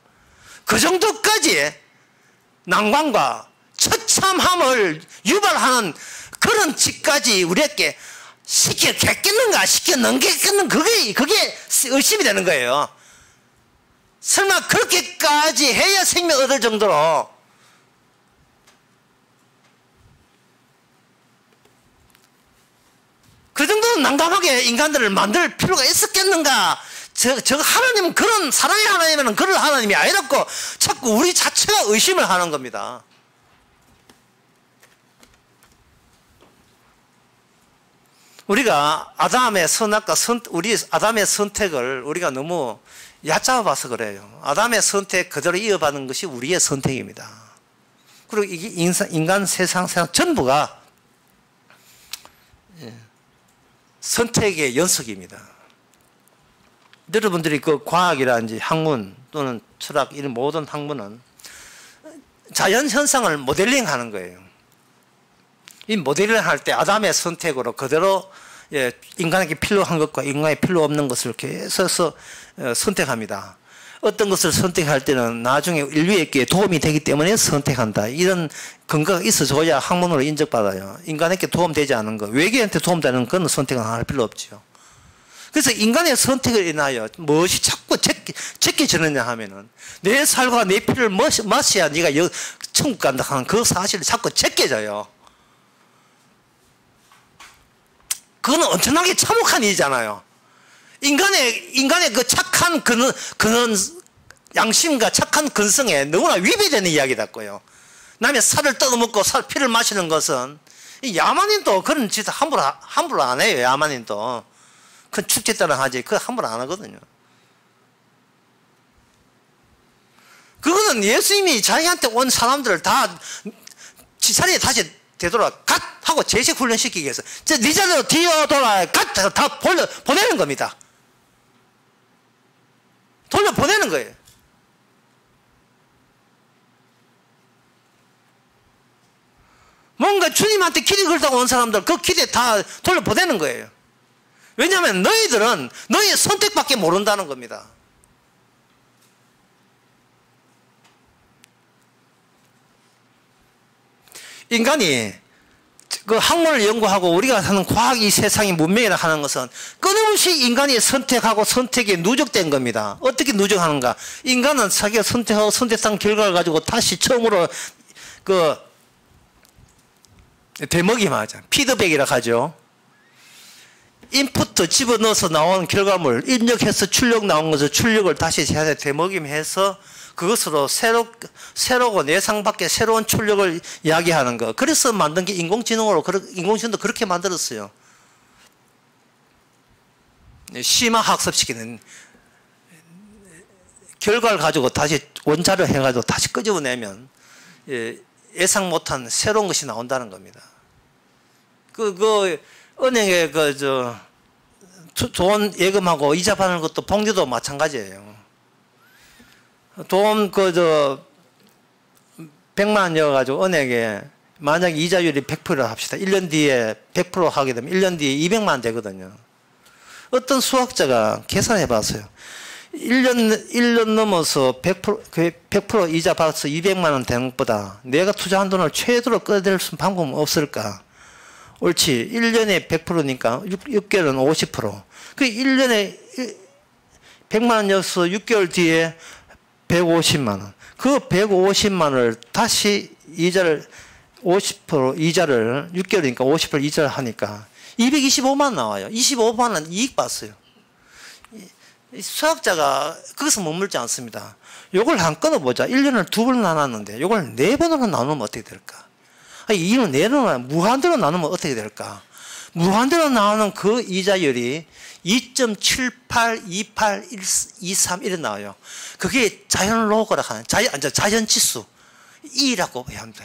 그 정도까지 난관과 처참함을 유발하는 그런 짓까지 우리에게 시켰겠는가, 시켜 넘겼겠는, 그게 의심이 되는 거예요. 설마 그렇게까지 해야 생명 얻을 정도로. 그 정도로 난감하게 인간들을 만들 필요가 있었겠는가? 저 하나님은 그런 사랑의 하나님은 그런 하나님이 아니라고 자꾸 우리 자체가 의심을 하는 겁니다. 우리가 아담의 선악과 우리 아담의 선택을 우리가 너무 얕잡아서 그래요. 아담의 선택 그대로 이어받는 것이 우리의 선택입니다. 그리고 이게 인간 세상 전부가 선택의 연속입니다. 여러분들이 그 과학이라든지 학문 또는 철학 이런 모든 학문은 자연 현상을 모델링 하는 거예요. 이 모델링 할 때 아담의 선택으로 그대로 인간에게 필요한 것과 인간에게 필요 없는 것을 계속해서 선택합니다. 어떤 것을 선택할 때는 나중에 인류에게 도움이 되기 때문에 선택한다. 이런 근거가 있어줘야 학문으로 인정받아요. 인간에게 도움되지 않은 것, 외계한테 도움되는 건 선택은 할 필요 없죠. 그래서 인간의 선택을 인하여 무엇이 자꾸 제껴지느냐 하면은 내 살과 내 피를 마셔야 네가 천국 간다 하는 그 사실이 자꾸 제껴져요. 그건 엄청나게 참혹한 일이잖아요. 인간의 그 착한 그런 양심과 착한 근성에 너무나 위배되는 이야기다고요. 남의 살을 뜯어먹고 피를 마시는 것은 야만인도 그런 짓 함부로 안 해요. 야만인도 큰 축제 때는 하지 그거 함부로 안 하거든요. 그거는 예수님이 자기한테 온 사람들을 다 지사리에 다시 되돌아 갓 하고 재식 훈련시키기 위해서 네 자리로 뒤어돌아 갓 다 보내는 겁니다. 돌려보내는 거예요. 뭔가 주님한테 길이 걸다고 온 사람들 그 길에 다 돌려보내는 거예요. 왜냐하면 너희들은 너희의 선택밖에 모른다는 겁니다. 인간이 그 학문을 연구하고 우리가 사는 과학 이 세상의 문명이라 하는 것은 끊임없이 인간이 선택하고 선택에 누적된 겁니다. 어떻게 누적하는가? 인간은 자기가 선택하고 선택한 결과를 가지고 다시 처음으로 그 되먹이 하자. 피드백이라 하죠. 인풋 집어넣어서 나온 결과물, 입력해서 출력 나온 것을 출력을 다시 제한테 되먹임해서 그것으로 새로운 예상 밖의 새로운 출력을 이야기하는 거. 그래서 만든 게 인공지능도 그렇게 만들었어요. 심화 학습시키는 결과를 가지고 다시 원자료 해가지고 다시 끄집어내면 예상 못한 새로운 것이 나온다는 겁니다. 은행에 돈 예금하고 이자 받는 것도 복리도 마찬가지예요. 돈 100만 원 넣어가지고 은행에 만약에 이자율이 100%라 합시다. 1년 뒤에 100% 하게 되면 1년 뒤에 200만 원 되거든요. 어떤 수학자가 계산해 봤어요. 1년 넘어서 100% 이자 받아서 200만 원 되는 것보다 내가 투자한 돈을 최대로 끌어낼 수 있는 방법은 없을까? 옳지. 1년에 100%니까 6개월은 50%. 그 1년에 100만 원 넣어서 6개월 뒤에 150만 원. 그 150만 원을 다시 이자를 50% 이자를 6개월이니까 50% 이자를 하니까 225만 원 나와요. 25만 원 이익 봤어요. 수학자가 거기서 머물지 않습니다. 요걸 한 끊어보자. 1년을 2번 나눴는데 요걸 4번으로 나누면 어떻게 될까? 이는 4번으로 무한대로 나누면 어떻게 될까? 무한대로 나오는 그 이자율이 2.782823 이렇게 나와요. 그게 자연 로그라 하는 자연 지수 E라고 해야 합니다.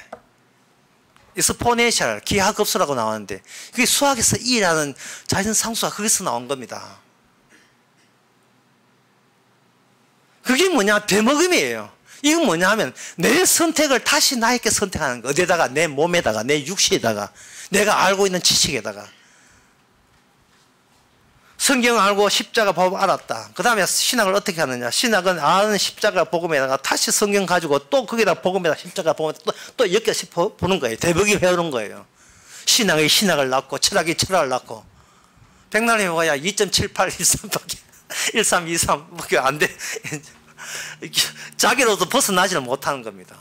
익스포네셜 기하급수라고 나왔는데 그게 수학에서 E라는 자연 상수가 거기서 나온 겁니다. 그게 뭐냐? 되먹음이에요. 이건 뭐냐 하면 내 선택을 다시 나에게 선택하는 거. 어디에다가? 내 몸에다가, 내 육시에다가, 내가 알고 있는 지식에다가. 성경 알고 십자가 복음 알았다. 그 다음에 신학을 어떻게 하느냐? 신학은 아는 십자가 복음에다가 다시 성경 가지고 또 거기다 복음에다 십자가 복음 또 엮여서 보는 거예요. 대박이 배우는 거예요. 신학이 신학을 낳고 철학이 철학을 낳고. 백날이 뭐야? 2.7813밖에 1323밖에 안 돼. 자기로도 벗어나지를 못하는 겁니다.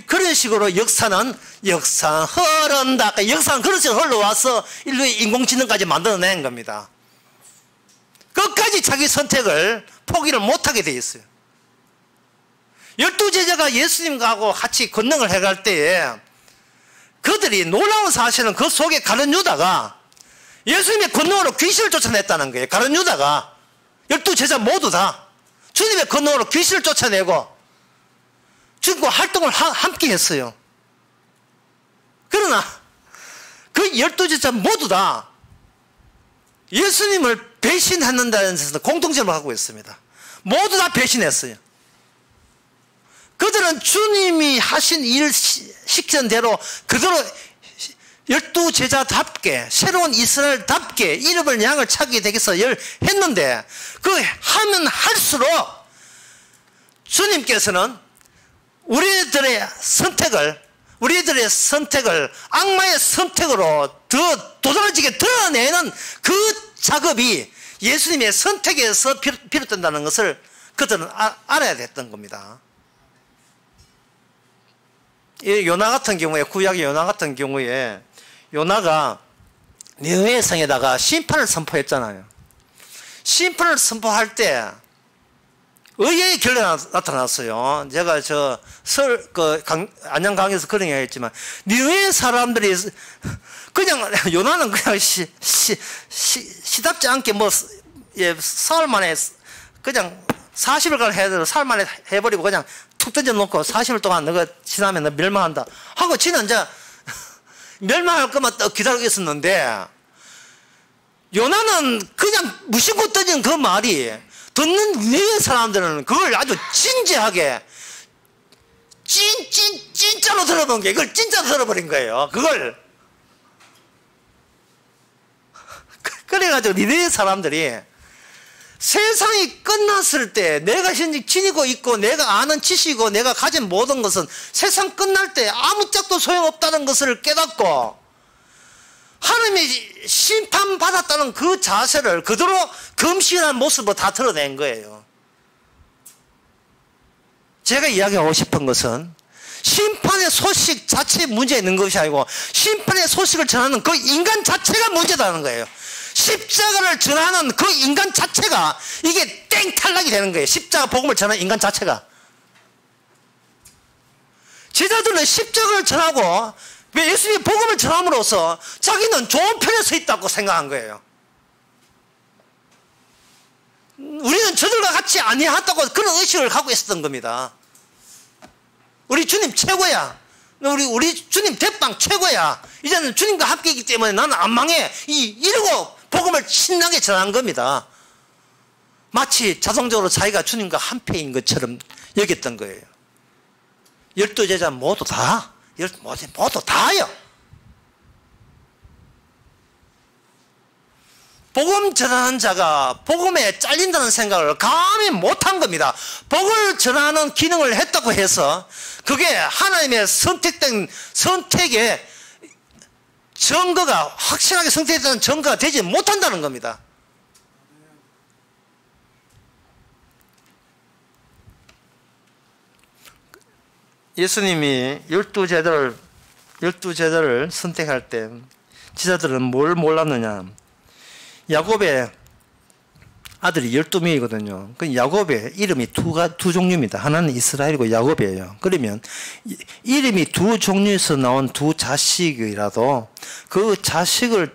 그런 식으로 역사는 흐른다. 역사는 그런 식으로 흘러와서 인류의 인공지능까지 만들어낸 겁니다. 끝까지 자기 선택을 포기를 못하게 돼 있어요. 12제자가 예수님하고 같이 권능을 해갈 때에 그들이 놀라운 사실은 그 속에 가룟 유다가 예수님의 권능으로 귀신을 쫓아냈다는 거예요. 가룟 유다가 12제자 모두 다 주님의 권능으로 귀신을 쫓아내고 주님과 활동을 함께 했어요. 그러나 그 12제자 모두 다 예수님을 배신했는다는 데서 공통점을 갖고 있습니다. 모두 다 배신했어요. 그들은 주님이 하신 일 시키는 대로 그대로 12제자답게 새로운 이스라엘답게 잃어버린 양을 찾게 되겠어 했는데 그 하면 할수록 주님께서는 우리들의 선택을 악마의 선택으로 더 도드라지게 드러내는 그 작업이 예수님의 선택에서 비롯된다는 것을 그들은 알아야 됐던 겁니다. 요나 같은 경우에, 구약의 요나 같은 경우에 요나가 니느웨 성에다가 심판을 선포했잖아요. 심판을 선포할 때 의외의 결례가 나타났어요. 제가 안양 강에서 그런 얘기 했지만, 니느웨 사람들이 그냥, 요나는 그냥 시답지 않게 사흘 만에, 그냥 40일간 해야 되고 사흘 만에 해버리고 그냥 툭 던져놓고 40일 동안 너가 지나면 너 멸망한다 하고 지는 이제 멸망할 것만 기다리고 있었는데, 요나는 그냥 무심코 던진 그 말이 듣는 니느웨 사람들은 그걸 아주 진지하게 진짜로 들어본 게, 그걸 진짜로 들어버린 거예요. 그걸 그래가지고 니느웨 사람들이 세상이 끝났을 때 내가 현재 지니고 있고 내가 아는 지식이고 내가 가진 모든 것은 세상 끝날 때 아무짝도 소용없다는 것을 깨닫고 하나님이 심판받았다는 그 자세를 그대로 금신한 모습으로 다 드러낸 거예요. 제가 이야기하고 싶은 것은 심판의 소식 자체에 문제 있는 것이 아니고 심판의 소식을 전하는 그 인간 자체가 문제다는 거예요. 십자가를 전하는 그 인간 자체가 이게 땡탈락이 되는 거예요. 십자가 복음을 전하는 인간 자체가. 제자들은 십자가를 전하고 예수님의 복음을 전함으로써 자기는 좋은 편에 서 있다고 생각한 거예요. 우리는 저들과 같이 아니하다고 그런 의식을 갖고 있었던 겁니다. 우리 주님 최고야. 우리 주님 대빵 최고야. 이제는 주님과 함께이기 때문에 나는 안 망해. 이러고 복음을 신나게 전한 겁니다. 마치 자동적으로 자기가 주님과 한패인 것처럼 여겼던 거예요. 12제자 모두 다요. 복음 전하는 자가 복음에 잘린다는 생각을 감히 못한 겁니다. 복음을 전하는 기능을 했다고 해서 그게 하나님의 선택의 증거가, 확실하게 선택했다는 증거가 되지 못한다는 겁니다. 예수님이 12제자를 선택할 때 지자들은 뭘 몰랐느냐. 야곱의 아들이 12명이거든요. 그 야곱의 이름이 두 종류입니다. 하나는 이스라엘이고 야곱이에요. 그러면 이름이 두 종류에서 나온 두 자식이라도 그 자식을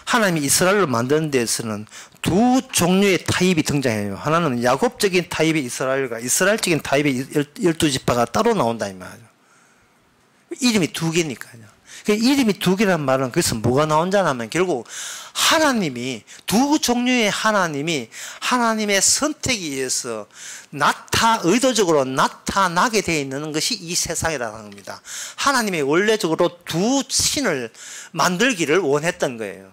하나님이 이스라엘로 만드는 데에서는 두 종류의 타입이 등장해요. 하나는 야곱적인 타입의 이스라엘과 이스라엘적인 타입의 12지파가 따로 나온다 이 말이에요. 이름이 두 개니까요. 그 이름이 두 개란 말은 그래서 뭐가 나온다 하면 결국 하나님이 두 종류의 하나님의 선택에 의해서 의도적으로 나타나게 되어 있는 것이 이 세상이라는 겁니다. 하나님이 원래적으로 두 신을 만들기를 원했던 거예요.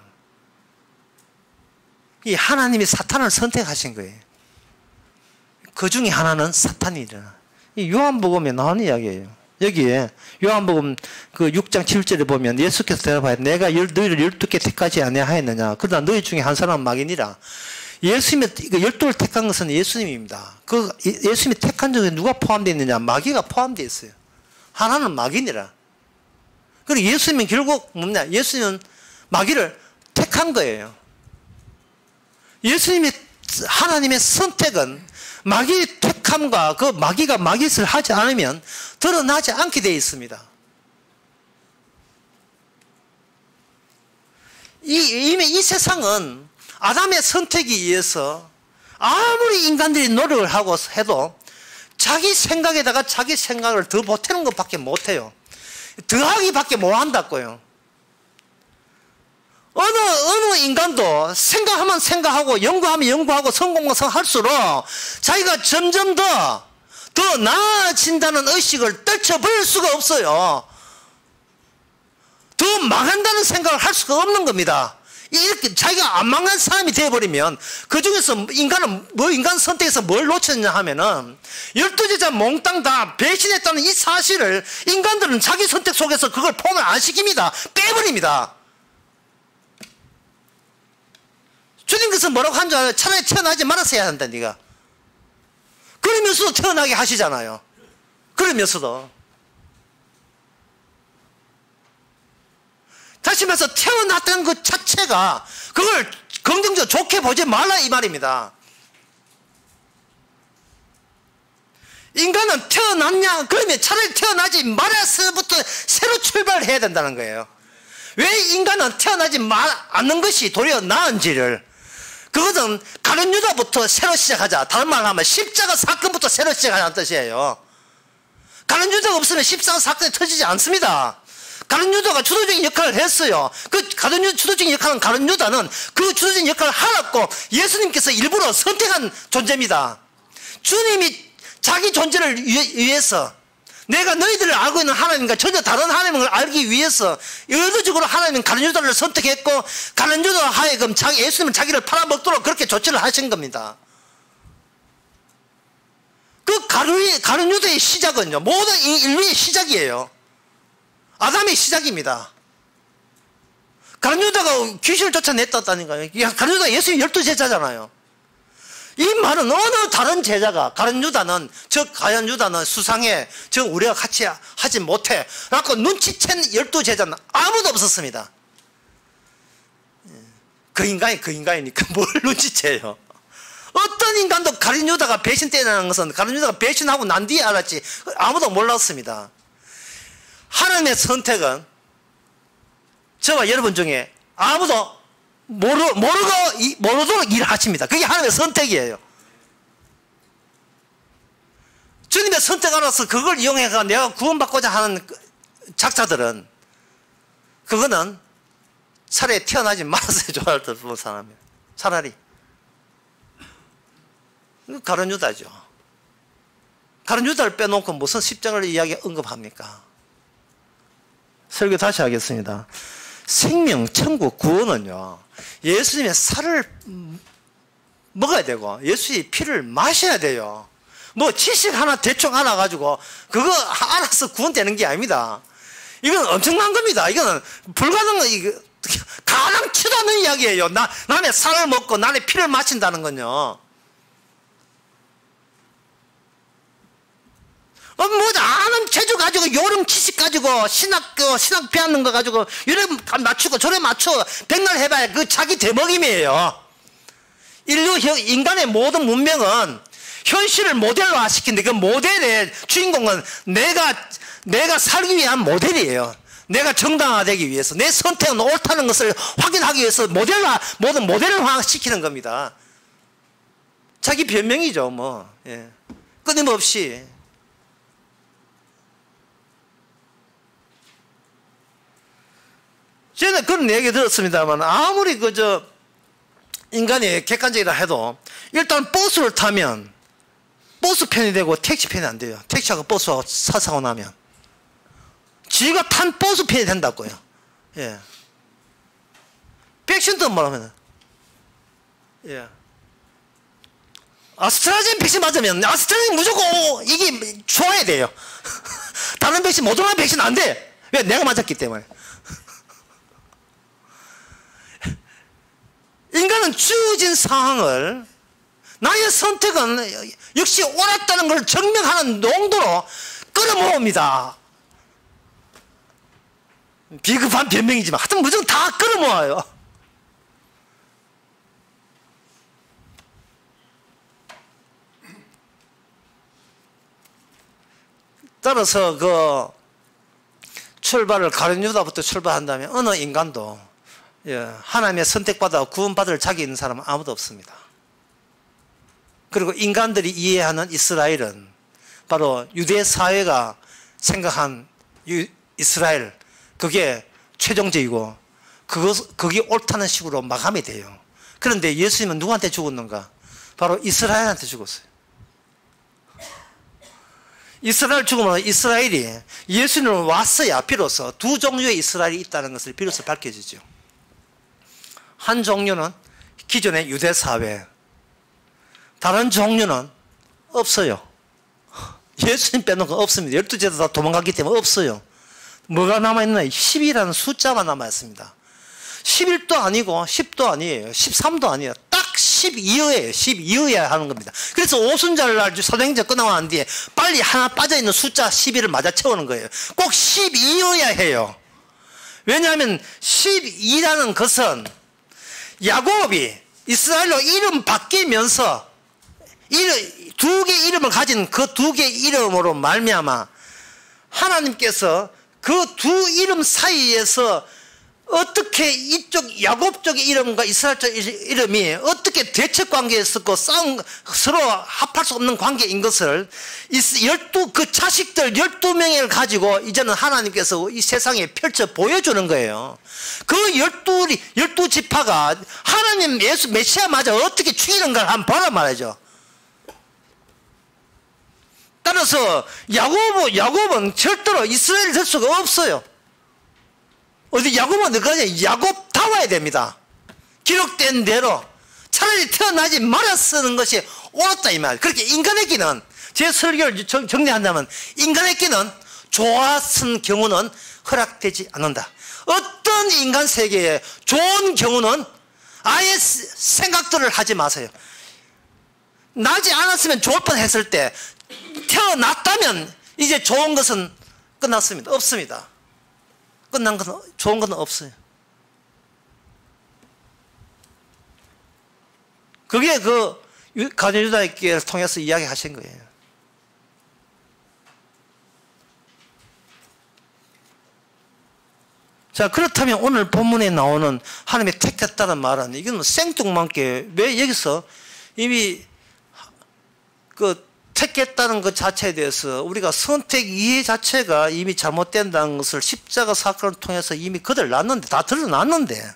이 하나님이 사탄을 선택하신 거예요. 그 중에 하나는 사탄이잖아. 이 요한복음에 나오는 이야기예요. 여기에 요한복음 그 6장 7절에 보면 예수께서 대답하여 내가 너희를 12개 택하지 아니하였느냐. 그러나 너희 중에 한 사람은 마귀니라. 예수님의 12를 택한 것은 예수님입니다. 그 예수님이 택한 중에 누가 포함되어 있느냐. 마귀가 포함되어 있어요. 하나는 마귀니라. 그리고 예수님은 결국 뭐냐. 예수님은 마귀를 택한 거예요. 하나님의 선택은 마귀의 택함과 그 마귀가 마귀짓을 하지 않으면 드러나지 않게 되어 있습니다. 이미 이 세상은 아담의 선택에 의해서 아무리 인간들이 노력을 하고 해도 자기 생각에다가 자기 생각을 더 보태는 것밖에 못해요. 더하기밖에 못한다고요. 어느 인간도 생각하면 생각하고 연구하면 연구하고 성공하면 할수록 자기가 점점 더 나아진다는 의식을 떨쳐버릴 수가 없어요. 더 망한다는 생각을 할 수가 없는 겁니다. 이렇게 자기가 안 망한 사람이 되어버리면 그 중에서 인간 선택에서 뭘 놓쳤냐 하면은 12제자 몽땅 다 배신했다는 이 사실을 인간들은 자기 선택 속에서 그걸 포함을 안 시킵니다. 빼버립니다. 주님께서 뭐라고 한 줄 알아요? 차라리 태어나지 말았어야 한다, 네가. 그러면서도 태어나게 하시잖아요. 그러면서도. 다시 말해서 태어났다는 것 자체가 그걸 긍정적으로 좋게 보지 말라 이 말입니다. 인간은 태어났냐? 그러면 차라리 태어나지 말아서부터 새로 출발해야 된다는 거예요. 왜 인간은 태어나지 않는 것이 도리어 나은지를, 그것은 가룟 유다부터 새로 시작하자. 다른 말로 하면 십자가 사건부터 새로 시작하자는 뜻이에요. 가룟 유다가 없으면 십자가 사건이 터지지 않습니다. 가룟 유다가 주도적인 역할을 했어요. 그 가룟 유다 주도적인 역할은 가룟 유다는 그 주도적인 역할을 하였고 예수님께서 일부러 선택한 존재입니다. 주님이 자기 존재를 위해서, 내가 너희들을 알고 있는 하나님과 전혀 다른 하나님을 알기 위해서 의도적으로 하나님은 가룟 유다를 선택했고 가룟 유다 하여금 예수님은 자기를 팔아먹도록 그렇게 조치를 하신 겁니다. 그 가룟 유다의 시작은요, 모든 인류의 시작이에요. 아담의 시작입니다. 가룟 유다가 귀신을 쫓아냈다니까요. 가룟 유다가 예수님 12제자잖아요. 이 말은 어느 다른 제자가 가룟 유다는 수상해, 우리가 같이 하지 못해 라고 눈치챈 12제자는 아무도 없었습니다. 그 인간이니까 뭘 눈치채요. 어떤 인간도 가룟 유다가 배신 때라는 것은 가룟 유다가 배신하고 난 뒤에 알았지 아무도 몰랐습니다. 하나님의 선택은 저와 여러분 중에 아무도 모르도록 일하십니다. 그게 하나님의 선택이에요. 주님의 선택 알아서 그걸 이용해서 내가 구원받고자 하는 작자들은 그거는 차라리 태어나지 말았어야 좋아할 듯 본 사람이에요. 차라리. 가룟 유다죠. 가룟 유다를 빼놓고 무슨 십자가를 이야기 언급합니까? 설교 다시 하겠습니다. 생명, 천국, 구원은요, 예수님의 살을 먹어야 되고 예수의 피를 마셔야 돼요. 뭐 지식 하나 대충 알아가지고 그거 알아서 구원되는 게 아닙니다. 이건 엄청난 겁니다. 이거는 불가능한, 가능치도 않는 이야기예요. 남의 살을 먹고 남의 피를 마신다는 건요. 아는 체조 가지고 요름 지식 가지고 신학 배우는 거 가지고 이래 맞추고 저래 맞추고 백날 해봐야 그 자기 대먹임이에요. 인간의 모든 문명은 현실을 모델화 시킨데 그 모델의 주인공은 내가 살기 위한 모델이에요. 내가 정당화되기 위해서 내 선택은 옳다는 것을 확인하기 위해서 모든 모델화 시키는 겁니다. 자기 변명이죠, 뭐. 예. 끊임없이. 저는 그런 얘기 들었습니다만 아무리 인간이 객관적이라 해도 일단 버스를 타면 버스 편이 되고 택시 편이 안 돼요. 택시하고 버스하고 사고 나면 지가 탄 버스 편이 된다고요. 예. 백신도 뭐라면 아스트라제네카 백신 맞으면 아스트라제네카 무조건 이게 좋아야 돼요. 다른 백신 모더나 백신 안 돼. 왜? 내가 맞았기 때문에. 인간은 주어진 상황을 나의 선택은 역시 옳았다는 걸 증명하는 농도로 끌어모읍니다. 비급한 변명이지만 하여튼 무조건 다 끌어모아요. 따라서 출발을 가룟 유다부터 출발한다면 어느 인간도 하나님의 선택받아 구원받을 자격이 있는 사람은 아무도 없습니다. 그리고 인간들이 이해하는 이스라엘은 바로 유대 사회가 생각한 이스라엘, 그게 최종적이고 그게 옳다는 식으로 마감이 돼요. 그런데 예수님은 누구한테 죽었는가? 바로 이스라엘한테 죽었어요. 이스라엘 죽으면 이스라엘이 예수님은 왔어야 비로소 두 종류의 이스라엘이 있다는 것을 비로소 밝혀지죠. 한 종류는 기존의 유대 사회, 다른 종류는 없어요. 예수님 빼놓은 건 없습니다. 12제도 다 도망갔기 때문에 없어요. 뭐가 남아있나? 10이라는 숫자만 남아있습니다. 11도 아니고 10도 아니에요. 13도 아니에요. 딱 12여예요. 12여야 하는 겁니다. 그래서 오순절날 사도행전 끝나고 난 뒤에 빨리 하나 빠져있는 숫자 12를 맞아 채우는 거예요. 꼭 12여야 해요. 왜냐하면 12라는 것은 야곱이 이스라엘로 이름 바뀌면서 두 개의 이름을 가진 그 두 개의 이름으로 말미암아 하나님께서 그 두 이름 사이에서 어떻게 이쪽 야곱 쪽의 이름과 이스라엘 쪽 이름이 어떻게 대척 관계에 있었고 서로 합할 수 없는 관계인 것을 그 자식들 12명을 가지고 이제는 하나님께서 이 세상에 펼쳐 보여주는 거예요. 그 12지파가 하나님 예수 메시아마저 어떻게 죽이는가를 한번 보란 말이죠. 따라서 야곱은 절대로 이스라엘 될 수가 없어요. 어디 야곱은 어디까지? 야곱다워야 됩니다. 기록된 대로 차라리 태어나지 말았쓰는 것이 옳았다 이 말. 그렇게 인간에게는, 제 설교를 정리한다면 인간에게는 좋았은 경우는 허락되지 않는다. 어떤 인간 세계에 좋은 경우는 아예 생각들을 하지 마세요. 나지 않았으면 좋을 뻔했을 때 태어났다면 이제 좋은 것은 끝났습니다. 없습니다. 끝난 것은, 좋은 것은 없어요. 그게 그 가룟유다교회를 통해서 이야기하신 거예요. 자, 그렇다면 오늘 본문에 나오는 하나님의 택했다는 말은 이건 뭐 생뚱맞게 왜 여기서 이미 그 택했다는 것 자체에 대해서 우리가 선택 이해 자체가 이미 잘못된다는 것을 십자가 사건을 통해서 이미 거들났는데, 다 드러났는데,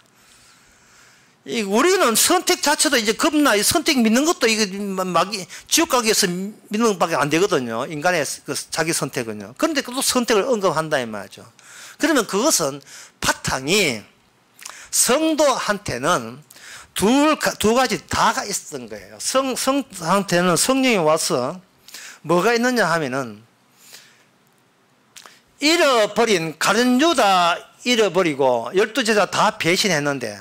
우리는 선택 자체도 이제 겁나, 선택 믿는 것도 이게 막 지옥 가기 위해서 믿는 것밖에 안 되거든요. 인간의 그 자기 선택은요. 그런데 또 선택을 언급한다 이 말이죠. 그러면 그것은 바탕이 성도한테는 두 가지 다가 있었던 거예요. 성도한테는 성령이 와서 뭐가 있느냐 하면은, 잃어버린 가룟 유다 잃어버리고 12제자 다 배신했는데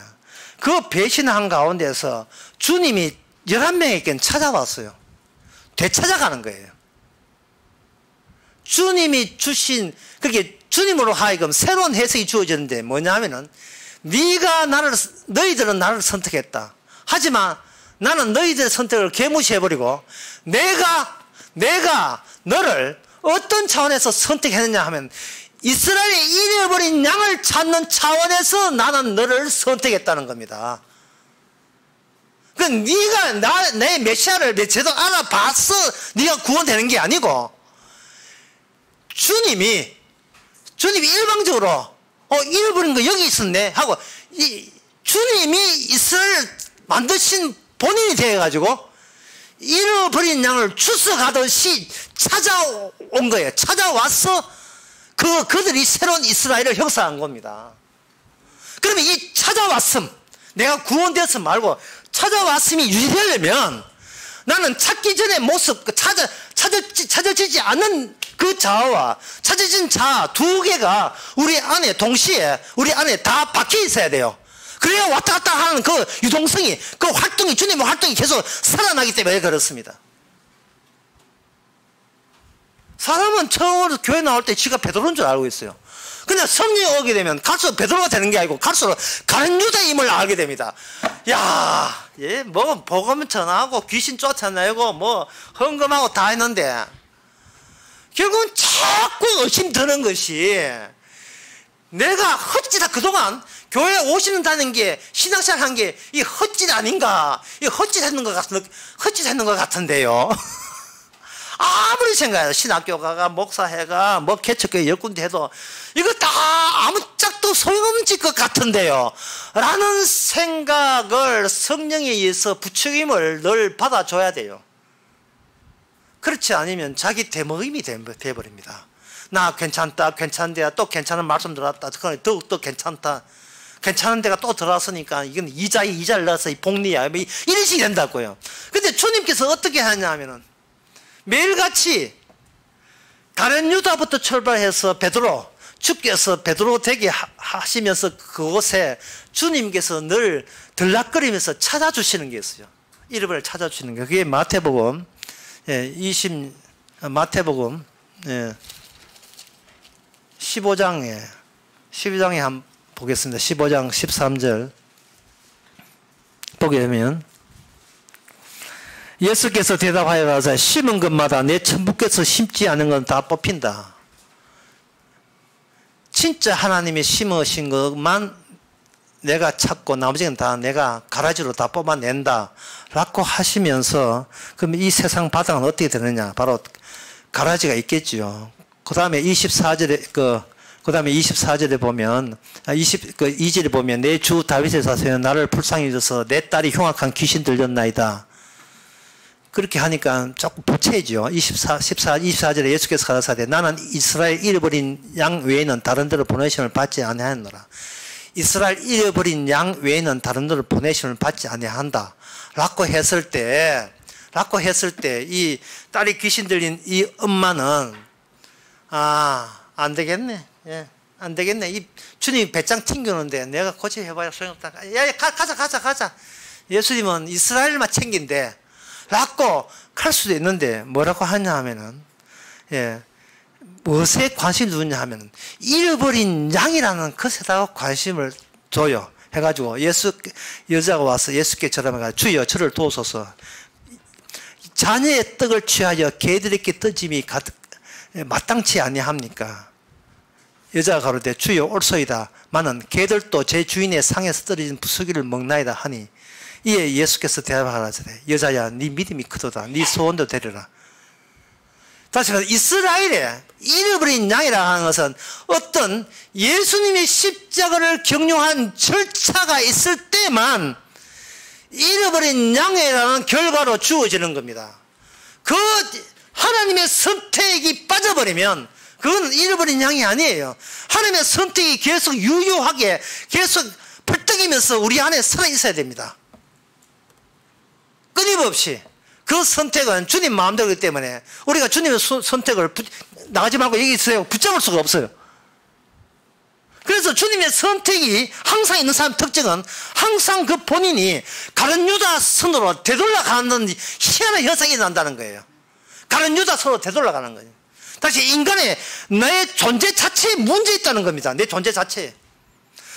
그 배신한 가운데서 주님이 11명에게 찾아왔어요. 되찾아가는 거예요. 주님이 주신, 그렇게 주님으로 하여금 새로운 해석이 주어졌는데 뭐냐 하면은, 너희들은 나를 선택했다. 하지만 나는 너희들의 선택을 개무시해버리고 내가 너를 어떤 차원에서 선택했느냐 하면, 이스라엘의 잃어버린 양을 찾는 차원에서 나는 너를 선택했다는 겁니다. 그 네가 내 메시아를 제대로 알아봤어 네가 구원되는 게 아니고, 주님이 일방적으로 잃어버린 거 여기 있었네 하고, 주님이 이스라엘을 만드신 본인이 되어가지고 잃어버린 양을 주워가듯이 찾아온 거예요. 찾아와서 그들이 새로운 이스라엘을 형성한 겁니다. 그러면 이 찾아왔음, 내가 구원되었음 말고 찾아왔음이 유지되려면 나는 찾기 전의 모습, 찾아지지 않는 그 자아와 찾아진 자아 두 개가 우리 안에 동시에 우리 안에 다 박혀 있어야 돼요. 그래야 왔다 갔다 하는 그 유동성이, 그 활동이, 주님의 활동이 계속 살아나기 때문에 그렇습니다. 사람은 처음으로 교회 나올 때 지가 베드로인 줄 알고 있어요. 그냥 성령이 오게 되면 갈수록 베드로가 되는 게 아니고 갈수록 가룟 유다임을 알게 됩니다. 야, 뭐 복음 전하고 귀신 쫓아내고 뭐 헌금하고 다 했는데 결국은 자꾸 의심 드는 것이, 내가 헛짓, 그동안 교회 오시는다는 게, 신앙생활 한 게, 이 헛짓 아닌가? 이 헛짓 했는 것 같은데요. 아무리 생각해도 신학교 가가, 목사회가, 뭐 개척교회 10군데 해도, 이거 다 아무짝도 소용없을 것 같은데요. 라는 생각을 성령에 의해서 부추김을 늘 받아줘야 돼요. 그렇지 않으면 자기 대모임이 돼버립니다. 나 괜찮다, 괜찮은데 또 괜찮은 말씀 들었다. 더욱더 괜찮다. 괜찮은 데가 또 들어왔으니까 이건 이자를 넣어서 복리야. 이런 식이 된다고요. 근데 주님께서 어떻게 하냐면은 매일같이 다른 유다부터 출발해서 베드로, 주께서 베드로 되게 하시면서 그곳에 주님께서 늘 들락거리면서 찾아주시는 게 있어요. 이름을 찾아주시는 게. 그게 마태복음, 마태복음, 15장에 한번 보겠습니다. 15장 13절 보게 되면 예수께서 대답하여 가로되 심은 것마다 내 천부께서 심지 않은 건 다 뽑힌다. 진짜 하나님이 심으신 것만 내가 찾고 나머지는 다 내가 가라지로 다 뽑아낸다 라고 하시면서, 그럼 이 세상 바닥은 어떻게 되느냐? 바로 가라지가 있겠죠. 그 다음에 24절에 보면, 2절에 보면, 내 주 다윗의 자손이 나를 불쌍히 여겨서 내 딸이 흉악한 귀신 들렸나이다. 그렇게 하니까 조금 보채죠. 24절에 예수께서 가라사대 나는 이스라엘 잃어버린 양 외에는 다른 데로 보내심을 받지 아니하노라. 이스라엘 잃어버린 양 외에는 다른 데로 보내심을 받지 아니한다. 라고 했을 때 이 딸이 귀신 들린 이 엄마는 안 되겠네. 예, 안 되겠네. 이 주님이 배짱 튕기는데 내가 고쳐해봐야 소용없다. 야, 가자. 예수님은 이스라엘만 챙긴대. 라고 할 수도 있는데 뭐라고 하냐 하면은, 무엇에 관심을 두느냐 하면은 잃어버린 양이라는 것에다가 관심을 줘요. 해가지고 여자가 와서 예수께 절하면서 주여 저를 도우소서. 자녀의 떡을 취하여 개들에게 떠짐이 마땅치 아니합니까? 여자가 가로되 주여 옳소이다. 마는 개들도 제 주인의 상에서 떨어진 부수기를 먹나이다 하니, 이에 예수께서 대답하라사대 여자야 네 믿음이 크도다. 네 소원도 되리라. 다시 말해서 이스라엘에 잃어버린 양이라 하는 것은 어떤 예수님의 십자가를 경영한 절차가 있을 때만 잃어버린 양이라는 결과로 주어지는 겁니다. 그 하나님의 선택이 빠져버리면 그건 잃어버린 양이 아니에요. 하나님의 선택이 계속 유효하게 계속 펄떡이면서 우리 안에 살아있어야 됩니다. 끊임없이. 그 선택은 주님 마음대로이기 때문에 우리가 주님의 선택을 나가지 말고 여기 있어요 붙잡을 수가 없어요. 그래서 주님의 선택이 항상 있는 사람 특징은 항상 그 본인이 가룟 유다 선으로 되돌아가는 희한한 현상이 난다는 거예요. 가룟 유다 선으로 되돌아가는 거예요. 다시 인간의 내 존재 자체에 문제 있다는 겁니다. 내 존재 자체에.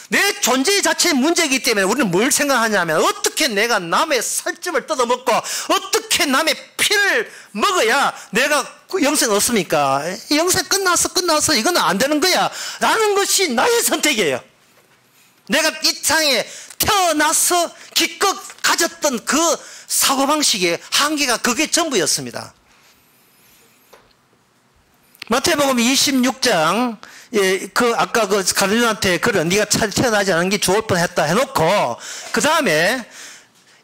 내 존재 자체의 문제이기 때문에 우리는 뭘 생각하냐면 어떻게 내가 남의 살점을 뜯어먹고 어떻게 남의 피를 먹어야 내가 영생 얻습니까? 영생 끝났어 이건 안 되는 거야 라는 것이 나의 선택이에요. 내가 이 땅에 태어나서 기껏 가졌던 그 사고방식의 한계가 그게 전부였습니다. 마태복음 26장 아까 그 가룟유다한테 그래 네가 태어나지 않은 게 좋을 뻔했다 해놓고 그 다음에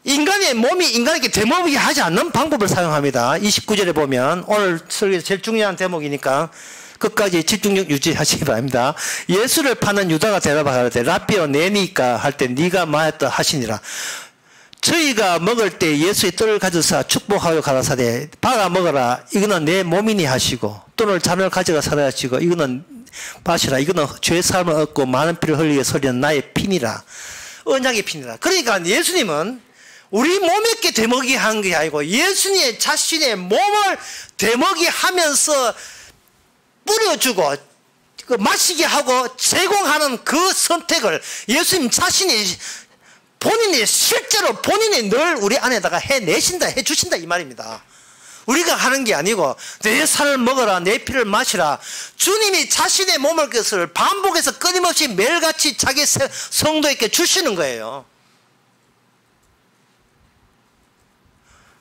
인간의 몸이 인간에게 되먹이게 하지 않는 방법을 사용합니다. 29절에 보면 오늘 설교에서 제일 중요한 대목이니까 끝까지 집중력 유지하시기 바랍니다. 예수를 파는 유다가 대답하되 라비오 내니까 할 때 네가 말했다 하시니라. 저희가 먹을 때 예수의 떡을 가져서 축복하여 가라사대 받아 먹어라 이거는 내 몸이니 하시고 또는 잔을 가져가 살아 하시고 이거는 마시라 이거는 죄의 삶을 얻고 많은 피를 흘리게 소리는 나의 피니라. 언약의 피니라. 그러니까 예수님은 우리 몸에게 되먹이 하는 게 아니고 예수님 자신의 몸을 되먹이 하면서 뿌려주고 마시게 하고 제공하는 그 선택을 예수님 자신이 본인이 실제로 본인이 늘 우리 안에다가 해내신다 해주신다 이 말입니다. 우리가 하는 게 아니고 내 살을 먹어라, 내 피를 마시라. 주님이 자신의 몸을 것을 반복해서 끊임없이 매일같이 자기 성도에게 주시는 거예요.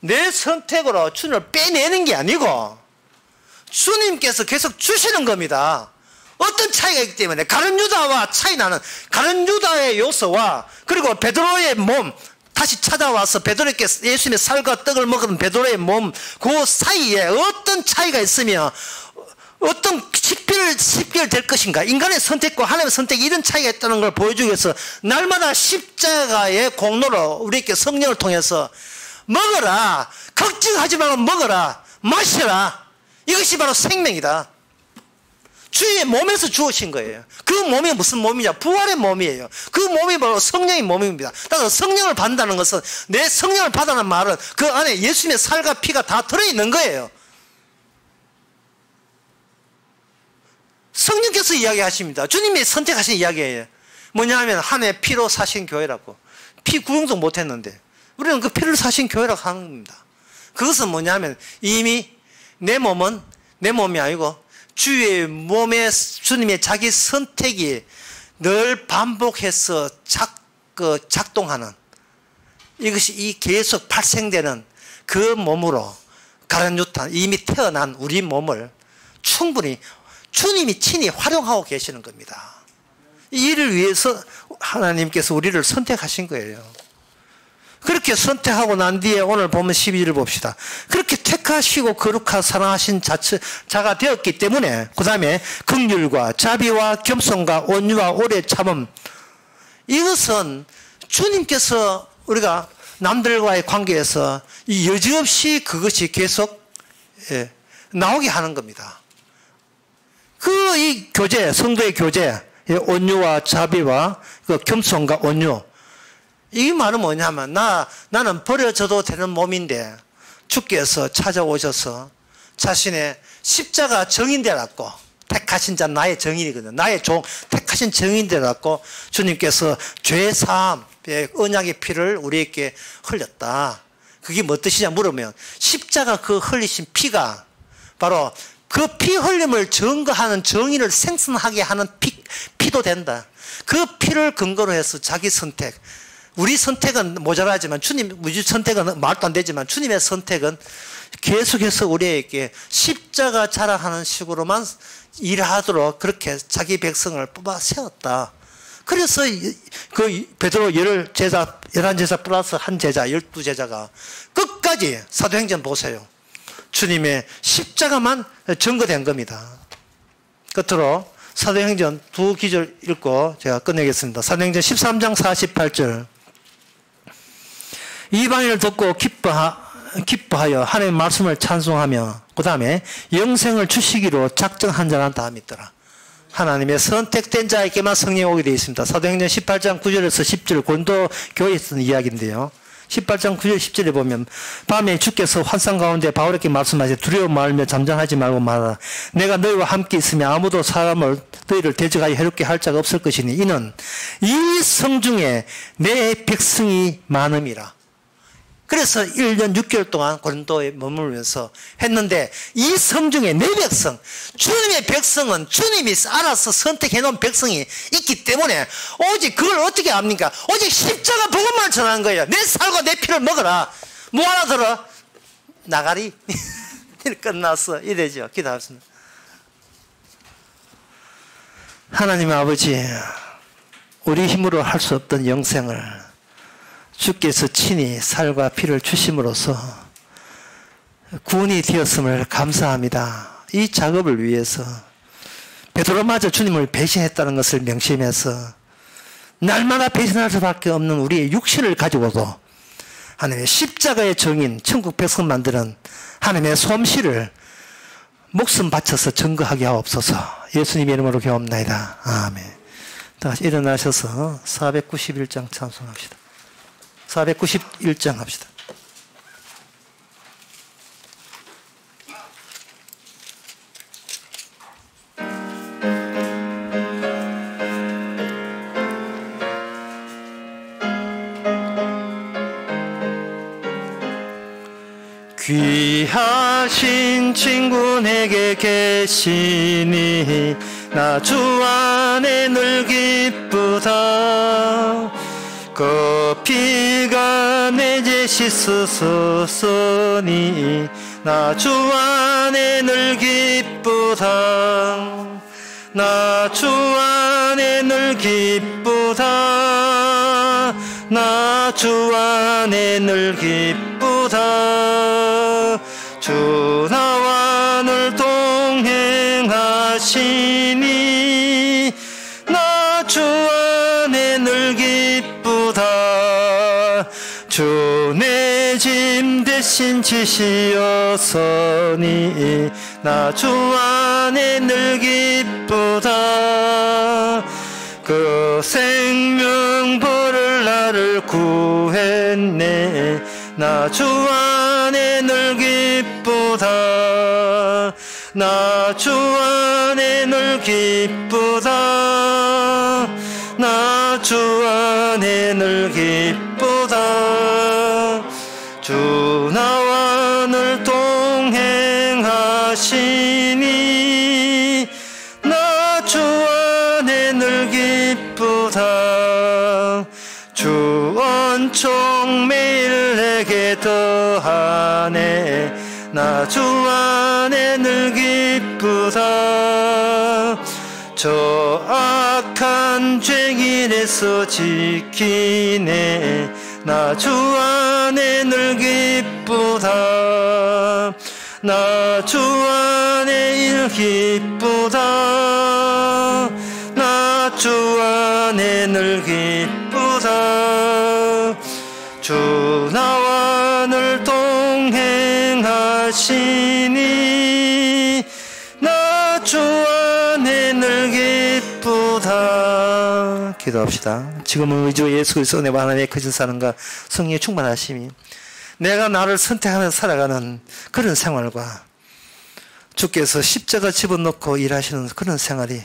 내 선택으로 주님을 빼내는 게 아니고 주님께서 계속 주시는 겁니다. 어떤 차이가 있기 때문에 가룟 유다와 차이 나는, 가룟 유다의 요소와 그리고 베드로의 몸, 다시 찾아와서 베드로께 예수님의 살과 떡을 먹은 베드로의 몸, 그 사이에 어떤 차이가 있으며 어떤 식별될 것인가, 인간의 선택과 하나님의 선택이 이런 차이가 있다는 걸 보여주기 위해서 날마다 십자가의 공로로 우리에게 성령을 통해서 먹어라, 걱정하지 말고 먹어라, 마셔라. 이것이 바로 생명이다. 주의 몸에서 주어진 거예요. 그 몸이 무슨 몸이냐? 부활의 몸이에요. 그 몸이 바로 성령의 몸입니다. 따라서 성령을 받는다는 것은, 내 성령을 받아는 말은 그 안에 예수님의 살과 피가 다 들어있는 거예요. 성령께서 이야기하십니다. 주님이 선택하신 이야기예요. 뭐냐 하면 하나님의 피로 사신 교회라고. 피 구용도 못했는데 우리는 그 피를 사신 교회라고 하는 겁니다. 그것은 뭐냐 하면 이미 내 몸은 내 몸이 아니고 주의 몸에 주님의 자기 선택이 늘 반복해서 작동하는, 이것이 이 계속 발생되는 그 몸으로 가룟 유다, 이미 태어난 우리 몸을 충분히 주님이 친히 활용하고 계시는 겁니다. 이 일을 위해서 하나님께서 우리를 선택하신 거예요. 그렇게 선택하고 난 뒤에 오늘 보면 12절을 봅시다. 그렇게 택하시고 거룩하고 사랑하신 자가 되었기 때문에 그 다음에 긍휼과 자비와 겸손과 온유와 오래 참음, 이것은 주님께서 우리가 남들과의 관계에서 여지없이 그것이 계속 나오게 하는 겁니다. 이 교제, 성도의 교제, 온유와 자비와 그 겸손과 온유, 이 말은 뭐냐면 나는 버려져도 되는 몸인데 주께서 찾아오셔서 자신의 십자가 정인되라고, 택하신 자 나의 정인이거든요. 나의 종, 택하신 정인되라고 주님께서 죄사함의 언약의 피를 우리에게 흘렸다. 그게 뭐 뜻이냐 물으면 십자가 그 흘리신 피가 바로 그 피 흘림을 증거하는 정의를 생성하게 하는 피도 된다. 그 피를 근거로 해서 자기 선택, 우리 선택은 모자라지만 우리 선택은 말도 안 되지만 주님의 선택은 계속해서 우리에게 십자가 자랑하는 식으로만 일하도록 그렇게 자기 백성을 뽑아 세웠다. 그래서 그 베드로 11제자 플러스 한 제자, 12제자가 끝까지, 사도행전 보세요. 주님의 십자가만 증거된 겁니다. 끝으로 사도행전 두 기절 읽고 제가 끝내겠습니다. 사도행전 13장 48절. 이방인을 돕고 기뻐하여 하나님의 말씀을 찬송하며 그 다음에 영생을 주시기로 작정한 자는 다 믿더라. 하나님의 선택된 자에게만 성령이 오게 되어 있습니다. 사도행전 18장 9절에서 10절 고린도 교회에 쓰는 이야기인데요. 18장 9절 10절에 보면 밤에 주께서 환상 가운데 바울에게 말씀하시되 두려워 말며 잠잠하지 말고 말하라. 내가 너희와 함께 있으며 아무도 너희를 대적하여 해롭게 할 자가 없을 것이니 이는 이 성중에 내 백성이 많음이라. 그래서 1년 6개월 동안 고린도에 머물면서 했는데 이 성중에 내 백성, 주님의 백성은 주님이 알아서 선택해 놓은 백성이 있기 때문에 오직 그걸 어떻게 압니까? 오직 십자가 복음만 전하는 거예요. 내 살과 내 피를 먹어라. 뭐 하나 들어? 나가리. 끝났어. 이래죠. 기도하겠습니다. 하나님 아버지, 우리 힘으로 할 수 없던 영생을 주께서 친히 살과 피를 주심으로써 구원이 되었음을 감사합니다. 이 작업을 위해서 베드로마저 주님을 배신했다는 것을 명심해서 날마다 배신할 수밖에 없는 우리의 육신을 가지고도 하나님의 십자가의 정인, 천국 백성 만드는 하나님의 솜씨를 목숨 바쳐서 증거하게 하옵소서. 예수님의 이름으로 기도합나이다. 아멘. 다시 일어나셔서 491장 찬송합시다. 491장 합시다. 귀하신 친구 내게 계시니 나 주 안에 늘 기쁘다. 그 피가 내 죄 씻으소서니 나 주 안에 늘 기쁘다. 나 주 안에 늘 기쁘다. 나 주 안에 늘 기쁘다. 주 나와 늘 동행하시니 나 주 안에 늘 기쁘다. 주 내 짐 대신 지시었으니 나 주 안에 늘 기쁘다. 그 생명벌을 나를 구했네. 나 주 안에 늘 기쁘다. 나 주 안에 늘 기쁘다. 나 주 안에 늘 기쁘다. 주 나와 늘 동행하시니 나 주 안에 늘 기쁘다. 주恩宠 매일 내게 더하네. 나 주 안에 늘 기쁘다. 저 악한 죄인에서 지키네. 나 주 안에 늘 기쁘다. 나 주 안에 일 기쁘다. 나 주 안에 늘 기쁘다. 주 나와 늘 동행하시니 나 주 안에 늘 기쁘다. 기도합시다. 지금은 우리 주 예수 그리스도 은혜와 하나님의 크신 사랑과 성령의 충만하심이 내가 나를 선택하면서 살아가는 그런 생활과 주께서 십자가 집어넣고 일하시는 그런 생활이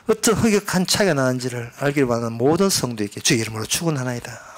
어떤 흑역한 차이가 나는지를 알기를 바라는 모든 성도에게 주의 이름으로 축원하나이다.